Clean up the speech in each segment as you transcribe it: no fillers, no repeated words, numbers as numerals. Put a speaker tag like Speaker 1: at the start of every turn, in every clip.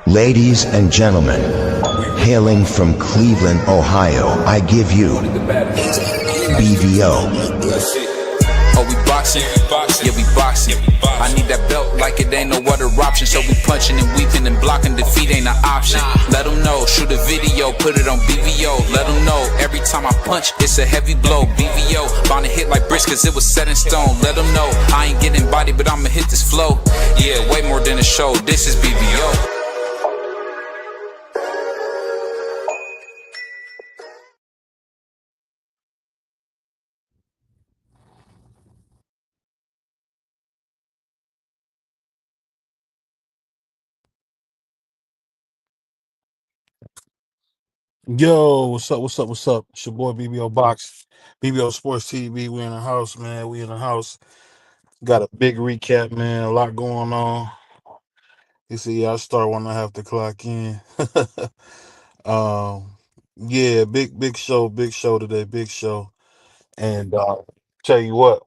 Speaker 1: Ladies and gentlemen, hailing from Cleveland, Ohio, I give you BVO.
Speaker 2: Oh, we boxing? Yeah, we boxing. I need that belt like it ain't no other option. So we punching and weaving and blocking. Defeat ain't an option. Let them know, shoot a video, put it on BVO. Let them know, every time I punch, it's a heavy blow. BVO, bound to hit like bricks cause it was set in stone. Let them know, I ain't getting body, but I'ma hit this flow. Yeah, way more than a show, this is BVO.
Speaker 3: Yo, what's up? What's up? What's up? It's your boy BBO Box, BBO Sports TV. We in the house, man. We in the house. Got a big recap, man. A lot going on. You see, I start when I have to clock in. um, yeah, big show today, big show. And tell you what,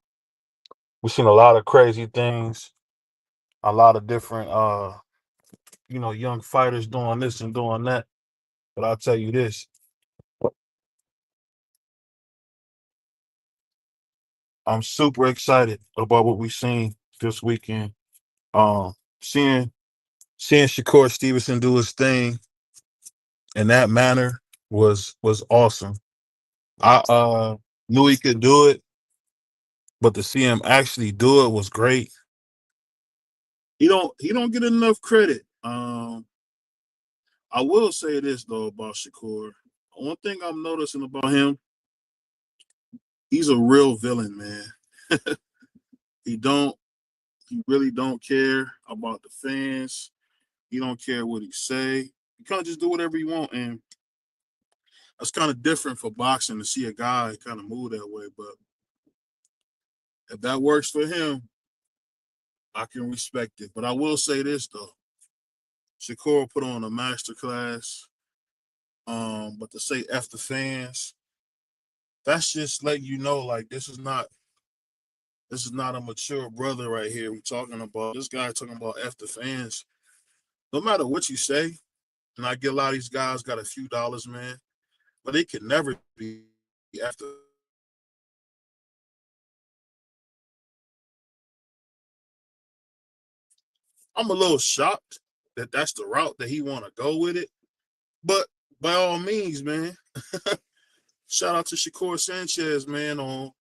Speaker 3: we've seen a lot of crazy things, a lot of different young fighters doing this and doing that. But I'll tell you this. I'm super excited about what we've seen this weekend. Um, seeing seeing Shakur Stevenson do his thing in that manner was awesome. I knew he could do it, but to see him actually do it was great. He don't get enough credit. I will say this though about Shakur. One thing I'm noticing about him, he's a real villain, man. he don't he really don't care about the fans. He don't care what he say. He kind of just do whatever he want, and that's kind of different for boxing to see a guy kind of move that way. But if that works for him, I can respect it. But I will say this though, Shakur put on a master class. But to say F the fans, that's just letting you know like this is not a mature brother right here. We talking about this guy talking about F the fans. No matter what you say, and I get a lot of these guys got a few dollars, man, but they could never be after. I'm a little shocked that that's the route that he want to go with it. But by all means, man, shout out to Shakur Sanchez, man, on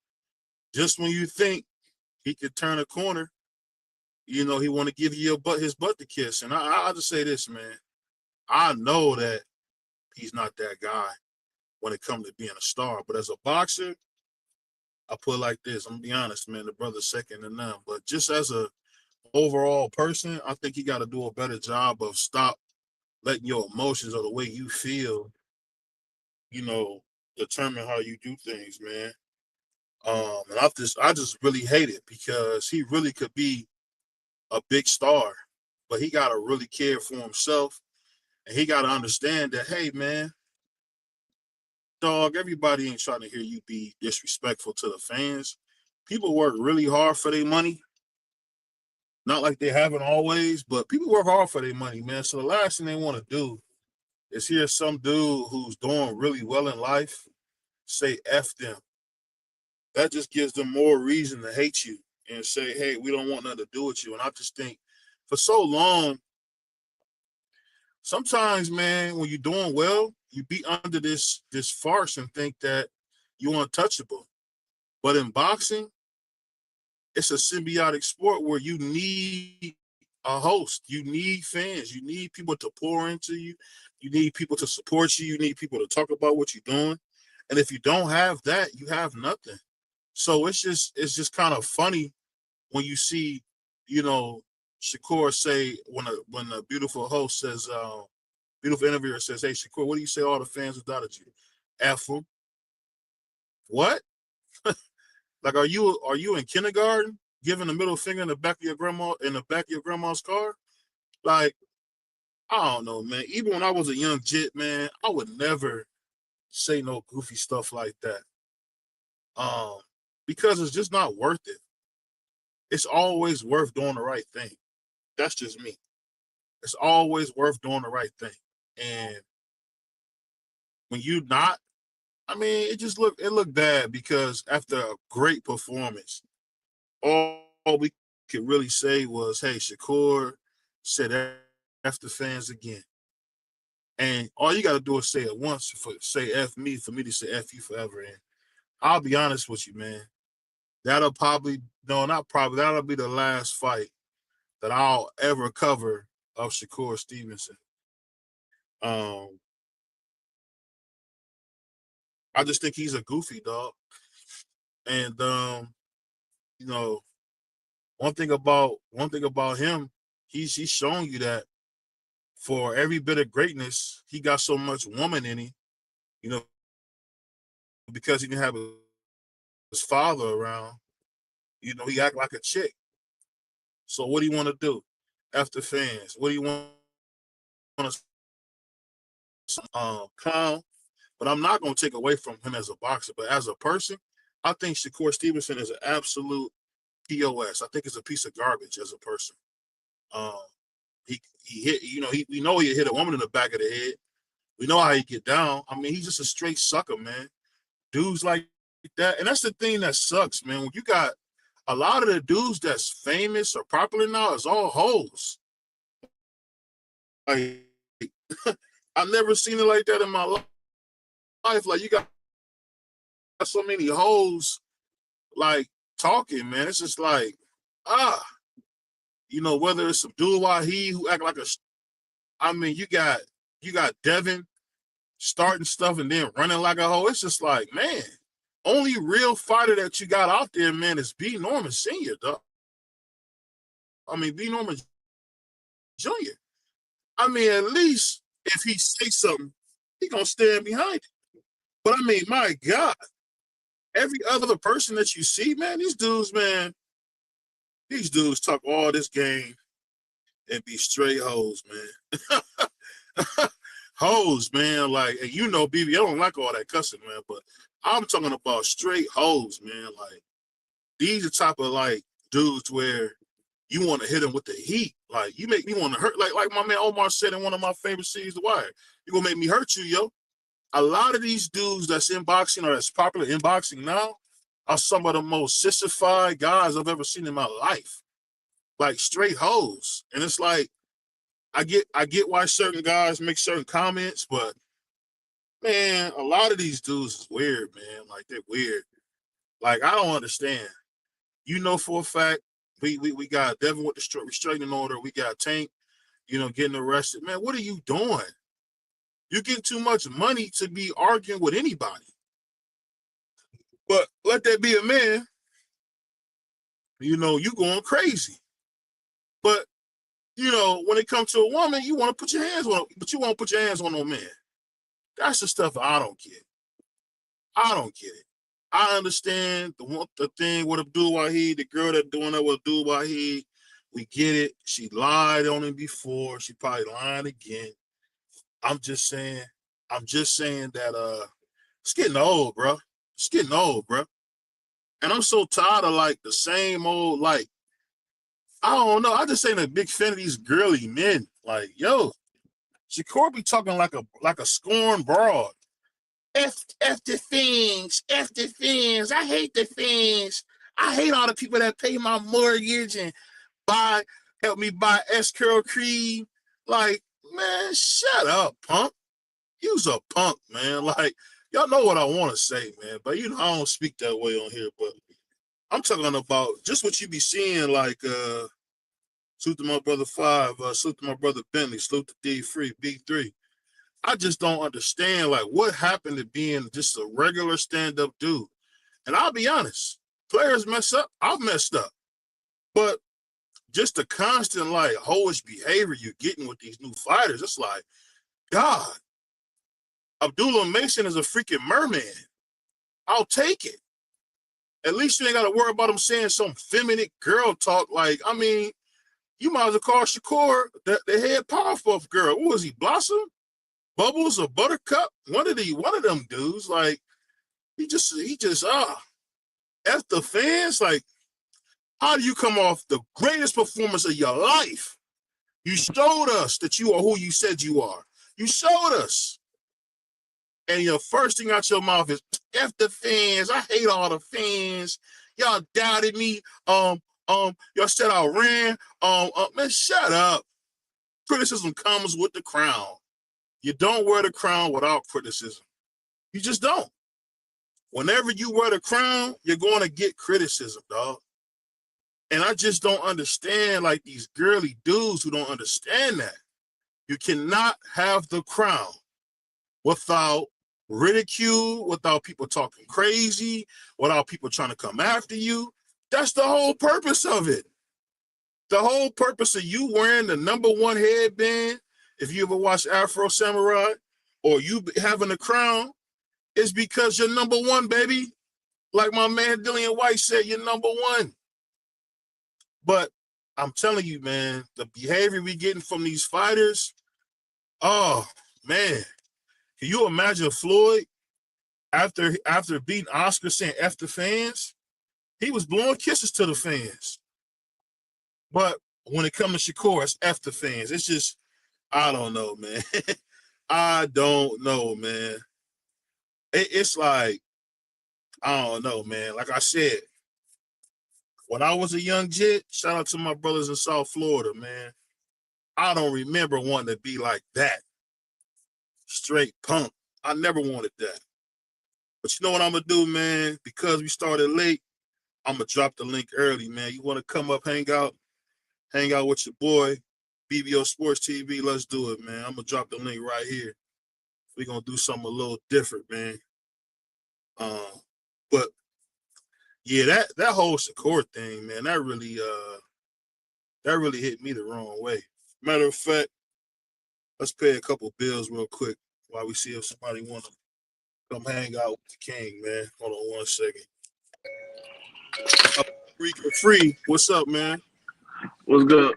Speaker 3: just when you think he could turn a corner, he want to give you his butt to kiss. And I'll just say this, man. I know that he's not that guy when it comes to being a star. But as a boxer, I put it like this. I'm going to be honest, man. The brother's second to none. But just as a overall person, I think he got to do a better job of stop letting your emotions or the way you feel, you know, determine how you do things, man. And I just really hate it because he really could be a big star, but he gotta really care for himself, and he gotta understand that, hey, man, dog, everybody ain't trying to hear you be disrespectful to the fans. People work really hard for their money. Not like they haven't always, but people work hard for their money, man. So the last thing they want to do is hear some dude who's doing really well in life say F them. That just gives them more reason to hate you and say, hey, we don't want nothing to do with you. And I just think for so long, sometimes, man, when you're doing well, you be under this farce and think that you're untouchable. But in boxing, it's a symbiotic sport where you need a host, you need fans, you need people to pour into you, you need people to support you, you need people to talk about what you're doing. And if you don't have that, you have nothing. So it's just kind of funny when you see, you know, Shakur say when a beautiful host says, beautiful interviewer says, "Hey Shakur, what do you say all the fans who doubted you? F them. What? Like are you in kindergarten giving the middle finger in the back of your grandma's car? Like I don't know, man. Even when I was a young jit, man, I would never say no goofy stuff like that. Um, because it's just not worth it. It's always worth doing the right thing. That's just me. it's always worth doing the right thing. And when you not, I mean, it looked bad because after a great performance, all we could really say was, "Hey, Shakur said F the fans again." And all you got to do is say it once, say F me, for me to say F you forever. And I'll be honest with you, man. That'll probably, no, not probably, that'll be the last fight that I'll ever cover of Shakur Stevenson. I just think he's a goofy dog. And you know, one thing about him, he's shown you that for every bit of greatness, he got so much woman in him, you know, because he didn't have his father around, you know, he act like a chick. So what do you want to do after fans? What do you want to clown? But I'm not going to take away from him as a boxer. But as a person, I think Shakur Stevenson is an absolute POS. I think he's a piece of garbage as a person. He hit, you know, we know he hit a woman in the back of the head. We know how he get down. I mean, he's just a straight sucker, man. Dudes like that, and that's the thing that sucks, man. When you got a lot of the dudes that's famous or popular now is all hoes. Like, I've never seen it like that in my life. Like, you got so many hoes, like, talking, man. It's just like, you know, whether it's some Abdul Wahid who act like I mean, you got Devin starting stuff and then running like a hoe. It's just like, man, only real fighter that you got out there, man, is B. Norman Sr., dog. I mean, B. Norman Jr. I mean, at least if he say something, he gonna stand behind it. But I mean, my God, every other person that you see, man, these dudes talk all this game and be straight hoes, man. Hoes, man. Like, and you know, BB, I don't like all that cussing, man, but I'm talking about straight hoes, man. Like, these are type of like dudes where you want to hit them with the heat. Like, you make me want to hurt. Like my man Omar said in one of my favorite series, The Wire, you gonna make me hurt you, yo. A lot of these dudes that's in boxing or that's popular in boxing now are some of the most sissified guys I've ever seen in my life. Like, straight hoes. And it's like, I get why certain guys make certain comments, but man, a lot of these dudes is weird, man. Like, they're weird. Like, I don't understand. You know, for a fact, we got Devin with the restraining order. We got Tank, you know, getting arrested. Man, what are you doing? You're getting too much money to be arguing with anybody. But let that be a man, you know, you going crazy. But, you know, when it comes to a woman, you want to put your hands on, but you won't put your hands on no man. That's the stuff I don't get. I don't get it. I understand the thing with Abdul Wahid, the girl that doing that with Abdul Wahid. We get it. She lied on him before. She probably lying again. I'm just saying that it's getting old, bro. It's getting old, bro. And I'm so tired of like the same old, like, I don't know. I just ain't a big fan of these girly men. Like, yo, Shakur be talking like a scorned broad. F the fans, F the fans. I hate the fans. I hate all the people that pay my mortgage and help me buy S-Curl cream. Like, man, shut up, punk. You's a punk, man. Like, y'all know what I want to say, man. But, you know, I don't speak that way on here. But I'm talking about just what you be seeing, like, salute to my brother Five, salute to my brother Bentley, salute to D3, B3. I just don't understand, like, what happened to being just a regular stand-up dude. And I'll be honest, players mess up. I've messed up. But just the constant, like, hoish behavior you're getting with these new fighters, it's like, God, Abdullah Mason is a freaking merman. I'll take it. At least you ain't got to worry about him saying some feminine girl talk. Like, I mean, you might as well call Shakur the head Powerpuff Girl. What was he, Blossom? Bubbles or Buttercup? One of them dudes. Like, he just F the fans. Like, how do you come off the greatest performance of your life? You showed us that you are who you said you are. You showed us. And your first thing out your mouth is F the fans. I hate all the fans. Y'all doubted me. Y'all said I ran. Man, shut up. Criticism comes with the crown. You don't wear the crown without criticism. You just don't. Whenever you wear the crown, you're going to get criticism, dog. And I just don't understand like these girly dudes who don't understand that. You cannot have the crown without ridicule, without people talking crazy, without people trying to come after you. That's the whole purpose of it. The whole purpose of you wearing the number one headband, if you ever watch Afro Samurai, or you having a crown, is because you're number one, baby. Like my man Dillian White said, you're number one. But I'm telling you, man, the behavior we getting from these fighters, oh, man. Can you imagine Floyd after beating Oscar saying F the fans? He was blowing kisses to the fans. But when it comes to Shakur, it's F the fans. It's just, I don't know, man. I don't know, man. It's like, I don't know, man. Like I said, when I was a young jit, shout out to my brothers in South Florida, man. I don't remember wanting to be like that. Straight punk. I never wanted that. But you know what I'm going to do, man? Because we started late, I'm going to drop the link early, man. You want to come up, hang out with your boy, BBO Sports TV, let's do it, man. I'm going to drop the link right here. We're going to do something a little different, man. But yeah, that whole Shakur thing, man, that really hit me the wrong way. Matter of fact, let's pay a couple bills real quick while we see if somebody want to come hang out with the king, man. Hold on 1 second. Rika Free, what's up, man?
Speaker 4: What's good?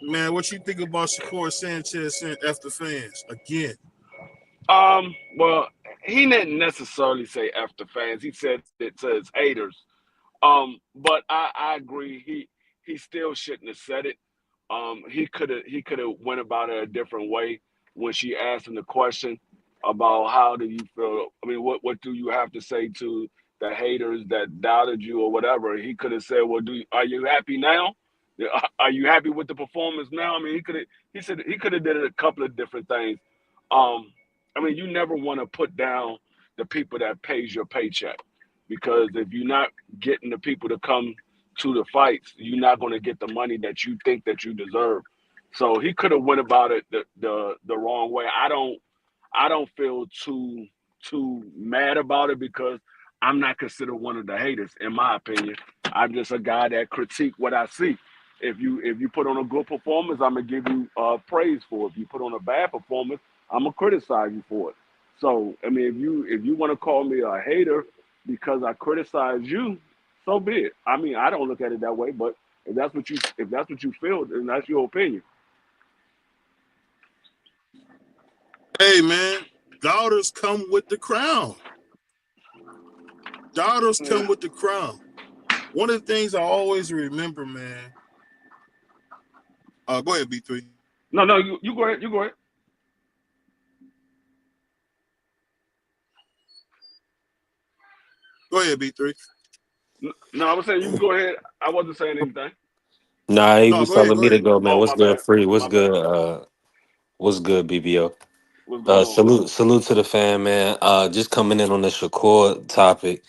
Speaker 3: Man, what you think about Shakur Sanchez saying F the fans again?
Speaker 4: Well, he didn't necessarily say F the fans. He said it to his haters. But I agree. He still shouldn't have said it. He could have went about it a different way when she asked him the question about how do you feel. I mean, what do you have to say to the haters that doubted you or whatever? He could have said, "Well, are you happy now? Are you happy with the performance now?" I mean, he could have did a couple of different things. Um, I mean, you never want to put down the people that pays your paycheck because if you're not getting the people to come to the fights, you're not going to get the money that you think that you deserve. So he could have went about it the wrong way. I don't feel too mad about it because I'm not considered one of the haters, in my opinion. I'm just a guy that critique what I see. If you put on a good performance, I'm gonna give you praise for it. If you put on a bad performance, I'm gonna criticize you for it. So I mean, if you want to call me a hater because I criticize you, so be it. I mean, I don't look at it that way, but if that's what you feel, then that's your opinion.
Speaker 3: Hey, man, daughters come with the crown. Daughters
Speaker 4: Yeah.
Speaker 3: come with the crown. One of the things I always remember, man. Go ahead, B3.
Speaker 4: No, no, you go ahead. You go ahead.
Speaker 3: Go ahead, B3.
Speaker 4: No, I was saying you can go ahead. I wasn't saying anything.
Speaker 5: Nah, he
Speaker 3: No,
Speaker 5: was
Speaker 3: go ahead,
Speaker 5: telling
Speaker 3: go
Speaker 5: me to
Speaker 3: ahead.
Speaker 5: go, man.
Speaker 4: Oh,
Speaker 5: What's
Speaker 4: my
Speaker 5: good,
Speaker 4: bad.
Speaker 5: free? What's
Speaker 4: My bad.
Speaker 5: good? What's good, BBO?
Speaker 4: What's going on?
Speaker 5: Salute to the fan, man. Just coming in on the Shakur topic.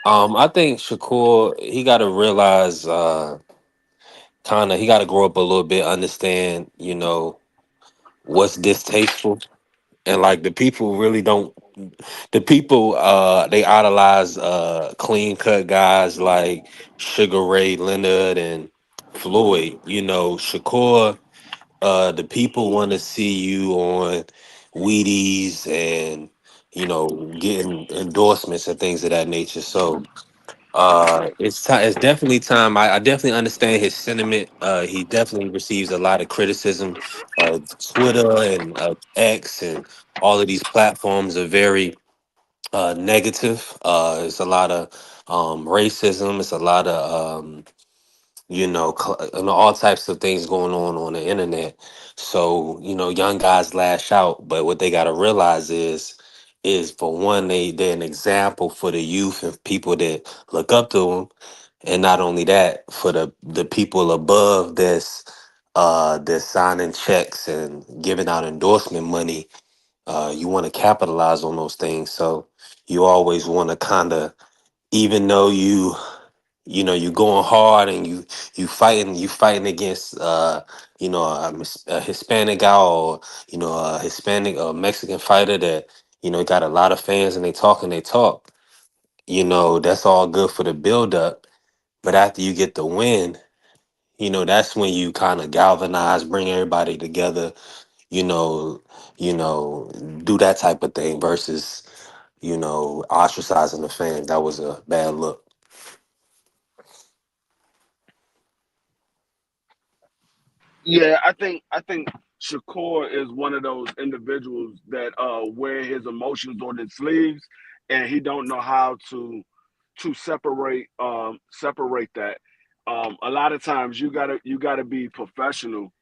Speaker 5: I think Shakur, he gotta realize kinda he gotta grow up a little bit, understand, what's distasteful. And like the people really don't the people they idolize clean cut guys like Sugar Ray Leonard and Floyd. Shakur, the people want to see you on Wheaties and getting endorsements and things of that nature. So it's time. It's definitely time. I definitely understand his sentiment. He definitely receives a lot of criticism. Twitter and X and all of these platforms are very negative. It's a lot of racism. It's a lot of all types of things going on the internet. So, young guys lash out, but what they got to realize is for one, they're an example for the youth and people that look up to them, and not only that, for the people above that's signing checks and giving out endorsement money. You want to capitalize on those things, so you always want to kind of, even though you going hard and you fighting against a Hispanic guy, or a Hispanic or Mexican fighter that got a lot of fans, and they talk. That's all good for the build up, but after you get the win, that's when you kind of galvanize, bring everybody together, you know you know do that type of thing versus ostracizing the fans. That was a bad look.
Speaker 4: Yeah, I think Shakur is one of those individuals that wear his emotions on his sleeves, and he don't know how to separate that. A lot of times you gotta be professional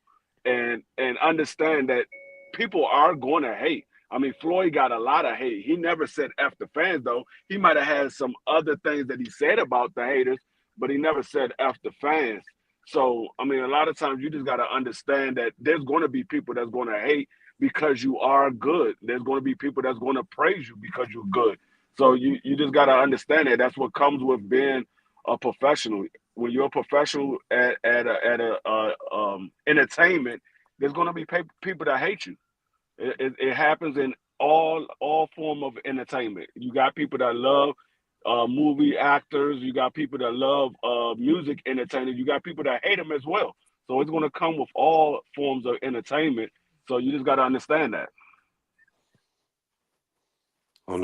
Speaker 4: and understand that people are going to hate. I mean, Floyd got a lot of hate. He never said F the fans, though. He might have had some other things that he said about the haters, but he never said F the fans. So, I mean, a lot of times you just got to understand that there's going to be people that's going to hate because you are good. There's going to be people that's going to praise you because you're good. So you just got to understand that that's what comes with being a professional. When you're a professional at entertainment, there's going to be people that hate you. It happens in all form of entertainment. You got people that love movie actors. You got people that love music entertainers. You got people that hate them as well. So it's going to come with all forms of entertainment. So you just got to understand that.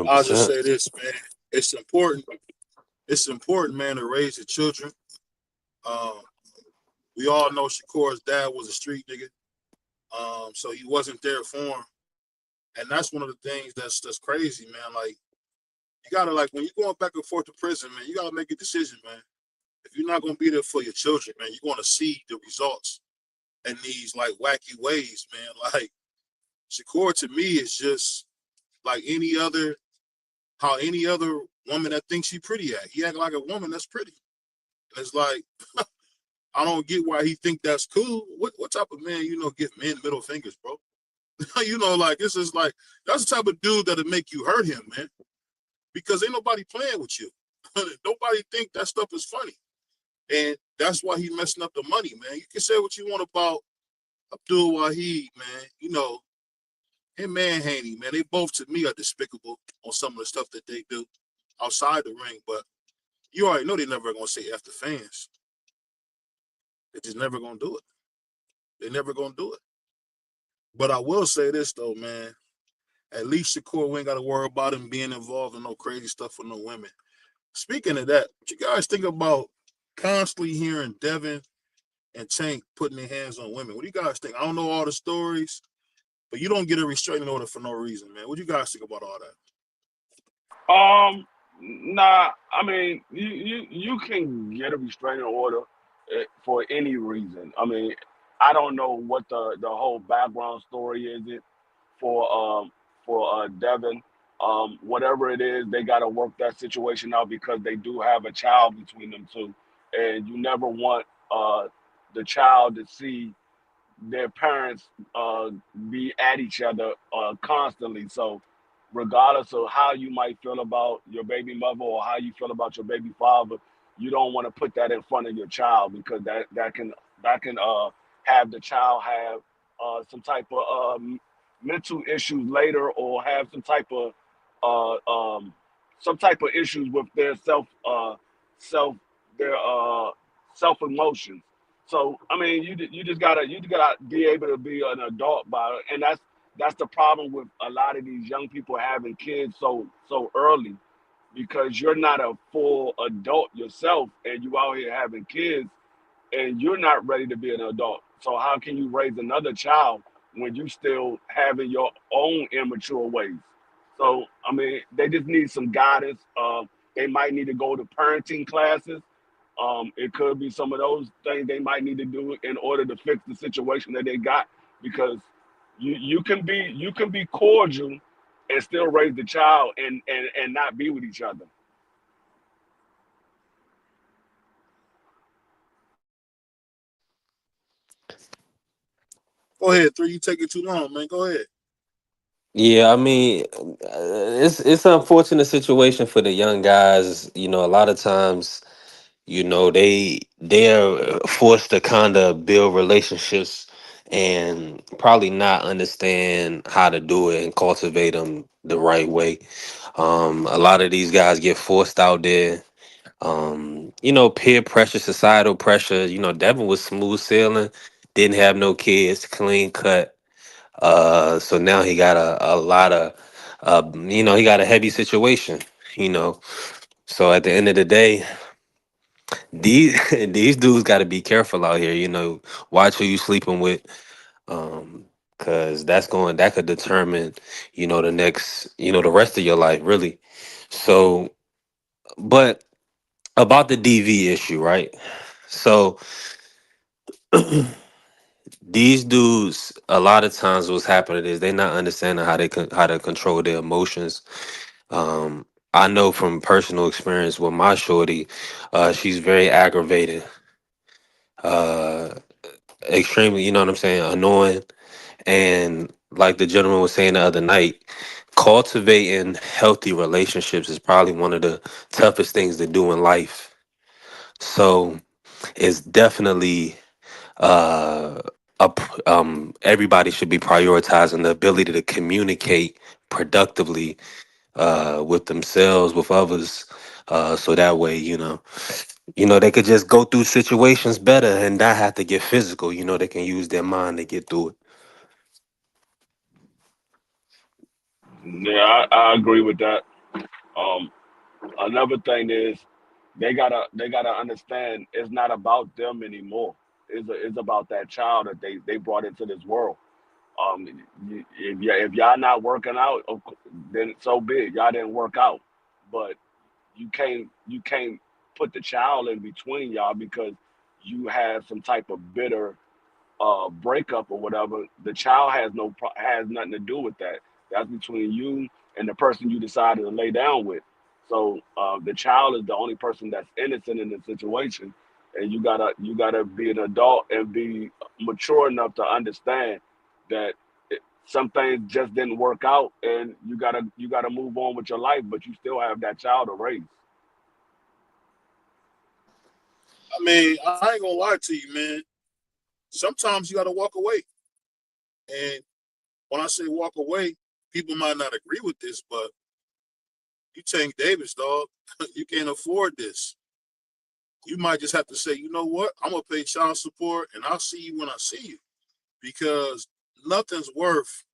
Speaker 3: I'll just
Speaker 5: 100%.
Speaker 3: say this, man. It's important. It's important, man, to raise the children. Um, we all know Shakur's dad was a street nigga, so he wasn't there for him, and that's one of the things that's crazy, man. Like you gotta like when you're going back and forth to prison, man. You gotta make a decision, man. If you're not gonna be there for your children, man, you're gonna see the results in these like wacky ways, man. Like Shakur to me is just like how any other woman that thinks she pretty at. He act like a woman that's pretty. And it's like I don't get why he think that's cool. What type of man, give men middle fingers, bro? Like it's just like that's the type of dude that'll make you hurt him, man. Because ain't nobody playing with you. Nobody think that stuff is funny. And that's why he messing up the money, man. You can say what you want about Abdul Wahid, man. Him and Haney, man. They both to me are despicable on some of the stuff that they do outside the ring. But you already know they never gonna say F the fans. They just never gonna do it. They never gonna do it. But I will say this though, man. At least Shakur, we ain't got to worry about him being involved in no crazy stuff with no women. Speaking of that, what you guys think about constantly hearing Devin and Tank putting their hands on women? What do you guys think? I don't know all the stories, but you don't get a restraining order for no reason, man. What do you guys think about all that?
Speaker 4: Nah, I mean, you can get a restraining order for any reason. I mean, I don't know what the whole background story is it for Devin. Whatever it is, they got to work that situation out because they do have a child between them two, and you never want the child to see their parents be at each other constantly. So, regardless of how you might feel about your baby mother or how you feel about your baby father, you don't want to put that in front of your child because that can have the child have some type of mental issues later or have uh, um, some type of issues with their self their self emotions. So I mean, you just gotta be able to be an adult by it, and that's the problem with a lot of these young people having kids so early because you're not a full adult yourself, and you out here having kids, and you're not ready to be an adult. So how can you raise another child when you still having your own immature ways? So I mean, they just need some guidance. They might need to go to parenting classes It could be some of those things they might need to do in order to fix the situation that they got, because you can be cordial and still raise the child and not be with each other.
Speaker 3: Go ahead, three. You taking too long, man. Go ahead.
Speaker 5: Yeah, I mean, it's an unfortunate situation for the young guys. You know, a lot of times, you know, they're forced to kind of build relationships and probably not understand how to do it and cultivate them the right way. A lot of these guys get forced out there. You know, peer pressure, societal pressure. You know, Devin was smooth sailing, didn't have no kids, clean cut. So now he got a lot of, you know, he got a heavy situation. You know, so at the end of the day, these these dudes got to be careful out here. You know, watch who you sleeping with, because that could determine, you know, the next, you know, the rest of your life, really. So, but about the DV issue, right? So these dudes, a lot of times, what's happening is they not understanding how to control their emotions. Um, I know from personal experience with my shorty, she's very aggravated, uh, extremely, you know what I'm saying, annoying. And like the gentleman was saying the other night, cultivating healthy relationships is probably one of the toughest things to do in life. So it's definitely uh everybody should be prioritizing the ability to communicate productively with themselves, with others, so that way, you know, they could just go through situations better and not have to get physical. You know, they can use their mind to get through it.
Speaker 4: Yeah, I agree with that. Um, Another thing is they gotta understand it's not about them anymore. It's about that child that they brought into this world. Um, if y'all not working out, then so be it. Y'all didn't work out, but you can't put the child in between y'all because you have some type of bitter breakup or whatever. The child has nothing to do with that. That's between you and the person you decided to lay down with. So the child is the only person that's innocent in the situation, and you gotta be an adult and be mature enough to understand that some things just didn't work out, and you gotta move on with your life, but you still have that child to raise.
Speaker 3: I mean, I ain't gonna lie to you, man. Sometimes you got to walk away, and when I say walk away, people might not agree with this, but you Tank Davis, dog, you can't afford this. You might just have to say, you know what? I'm gonna pay child support, and I'll see you when I see you, because nothing's worth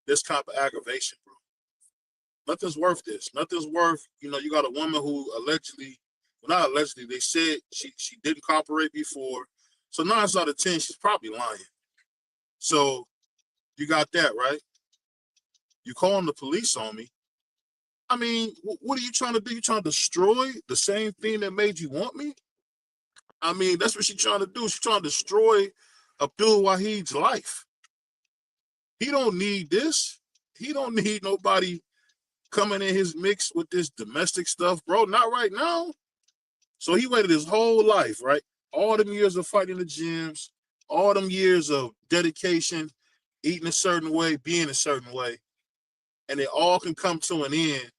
Speaker 3: this type of aggravation, bro. Nothing's worth this. Nothing's worth. You know, you got a woman who allegedly, well, not allegedly, they said she didn't cooperate before, so 9 out of 10, she's probably lying. So you got that right. You calling the police on me. I mean, what are you trying to do? You trying to destroy the same thing that made you want me? I mean, that's what she's trying to do. She's trying to destroy Abdul Wahid's life. He don't need this. He don't need nobody coming in his mix with this domestic stuff, bro. Not right now. So he waited his whole life, right? All them years of fighting the gyms, all them years of dedication, eating a certain way, being a certain way, and it all can come to an end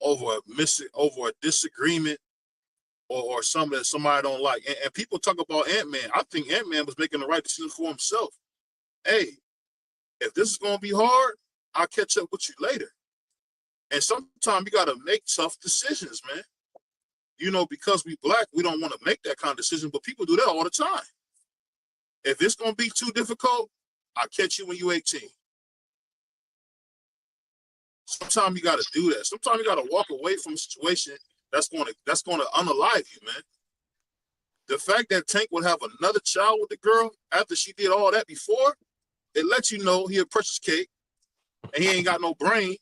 Speaker 3: over a disagreement or something that somebody don't like. And people talk about Ant-Man. I think Ant-Man was making the right decision for himself. Hey, if this is gonna be hard, I'll catch up with you later. And sometimes you gotta make tough decisions, man. You know, because we black, we don't want to make that kind of decision, but people do that all the time. If it's gonna be too difficult, I'll catch you when you're 18. Sometimes you gotta do that. Sometimes you gotta walk away from a situation that's gonna unalive you, man. The fact that Tank would have another child with the girl after she did all that before, it lets you know he a precious cake and he ain't got no brain.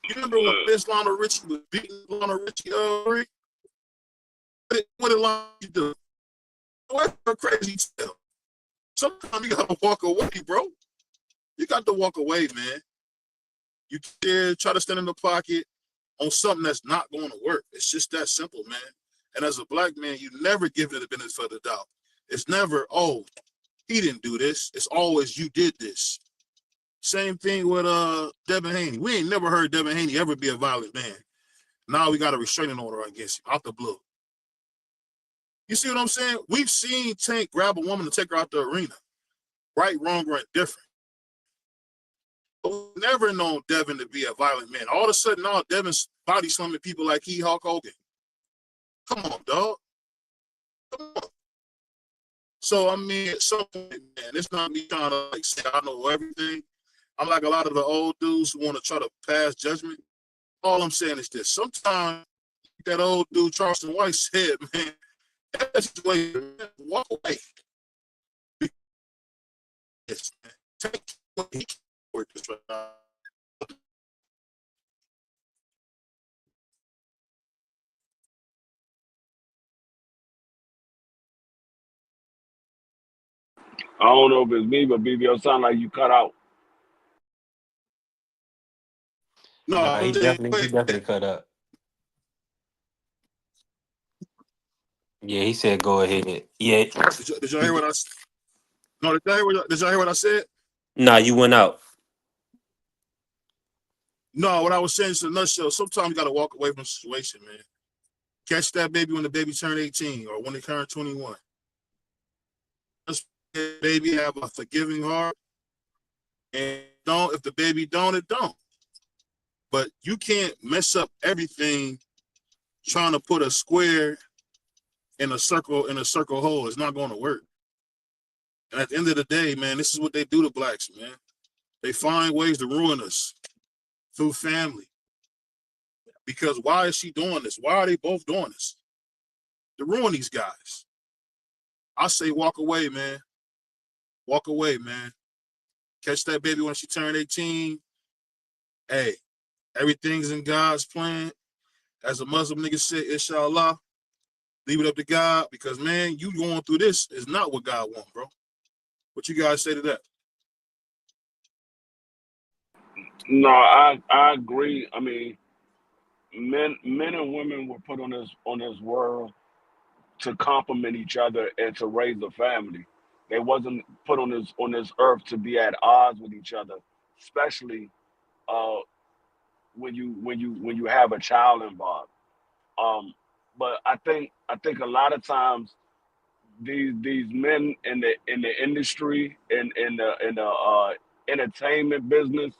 Speaker 3: You remember when Miss Lionel Richie was beating Lionel Richie Ring? What did Lionel do? What a crazy tale. Sometimes you gotta walk away, bro. You got to walk away, man. You can't try to stand in the pocket on something that's not going to work. It's just that simple, man. And as a black man, you never give it the benefit of the doubt. It's never, oh, he didn't do this. It's always you did this. Same thing with Devin Haney. We ain't never heard Devin Haney ever be a violent man. Now we got a restraining order against him out the blue. You see what I'm saying? We've seen Tank grab a woman to take her out the arena. Right, wrong, or indifferent. But we've never known Devin to be a violent man. All of a sudden, now Devin's body slamming people like he Hulk Hogan. Come on, dog. Come on. So, I mean, at some point, man, it's not me trying to like say I know everything. I'm like a lot of the old dudes who want to try to pass judgment. All I'm saying is this. Sometimes that old dude, Charleston White, said, man, that's the way, man, walk away. Yes, man. Take what he can work this right now.
Speaker 4: I don't know if it's me, but BBO sound like you cut out.
Speaker 3: No,
Speaker 5: Nah, he definitely cut up. Yeah, he said go ahead. Yeah.
Speaker 3: Did y'all hear what I said? No, did y'all hear what I said?
Speaker 5: Nah, you went out.
Speaker 3: No, what I was saying is in a nutshell, sometimes you got to walk away from the situation, man. Catch that baby when the baby turned 18 or when they turn 21. Just baby have a forgiving heart. And if the baby don't, it don't. But you can't mess up everything trying to put a square in a circle hole. It's not going to work. And at the end of the day, man, this is what they do to blacks, man. They find ways to ruin us through family. Because why is she doing this? Why are they both doing this? To ruin these guys. I say walk away, man. Walk away, man. Catch that baby when she turned 18. Hey, everything's in God's plan. As a Muslim nigga said, inshallah, leave it up to God. Because, man, you going through this is not what God wants, bro. What you guys say to that?
Speaker 4: No, I agree. I mean, men and women were put on this world to complement each other and to raise a family. They wasn't put on this earth to be at odds with each other, especially when you have a child involved. But I think a lot of times these men in the industry in the entertainment business,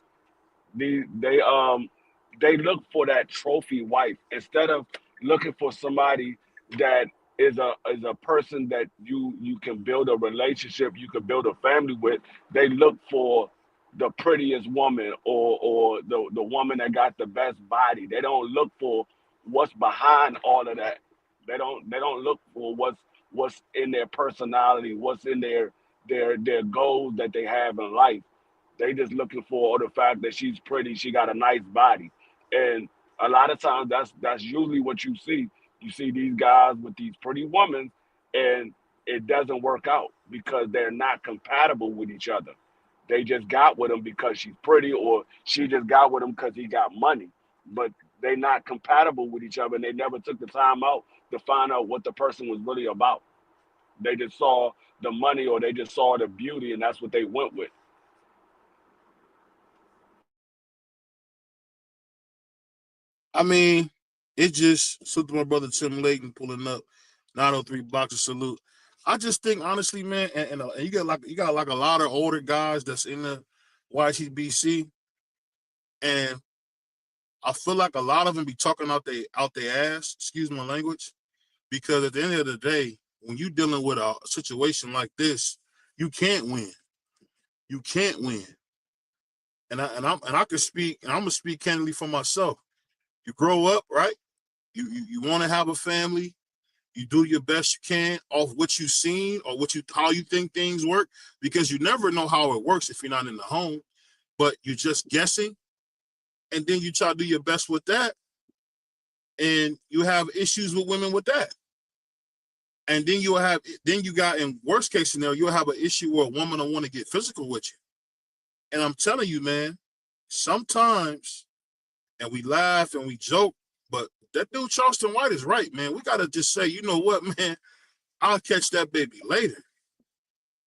Speaker 4: they look for that trophy wife instead of looking for somebody that is a person that you can build a relationship, you can build a family with. They look for the prettiest woman or the woman that got the best body. They don't look for what's behind all of that. They don't look for what's in their personality, what's in their goals that they have in life. They just looking for the fact that she's pretty, she got a nice body. And a lot of times that's usually what you see. You see these guys with these pretty women and it doesn't work out because they're not compatible with each other. They just got with him because she's pretty or she just got with him because he got money. But they're not compatible with each other and they never took the time out to find out what the person was really about. They just saw the money or they just saw the beauty and that's what they went with.
Speaker 3: I mean, it just salute to my brother Tim Layton pulling up 903 boxer salute. I just think honestly, man, and you got like a lot of older guys that's in the YTBC, and I feel like a lot of them be talking out their ass. Excuse my language, because at the end of the day, when you dealing with a situation like this, you can't win. You can't win. And I can speak, and I'm gonna speak candidly for myself. You grow up, right? You want to have a family. You do your best you can off what you've seen or how you think things work, because you never know how it works if you're not in the home, but you're just guessing. and then you try to do your best with that, and you have issues with women with that. And then you got, in worst case scenario, you'll have an issue where a woman don't want to get physical with you. And I'm telling you, man, sometimes, and we laugh and we joke, but that dude Charleston White is right, man. We gotta just say, you know what, man, I'll catch that baby later.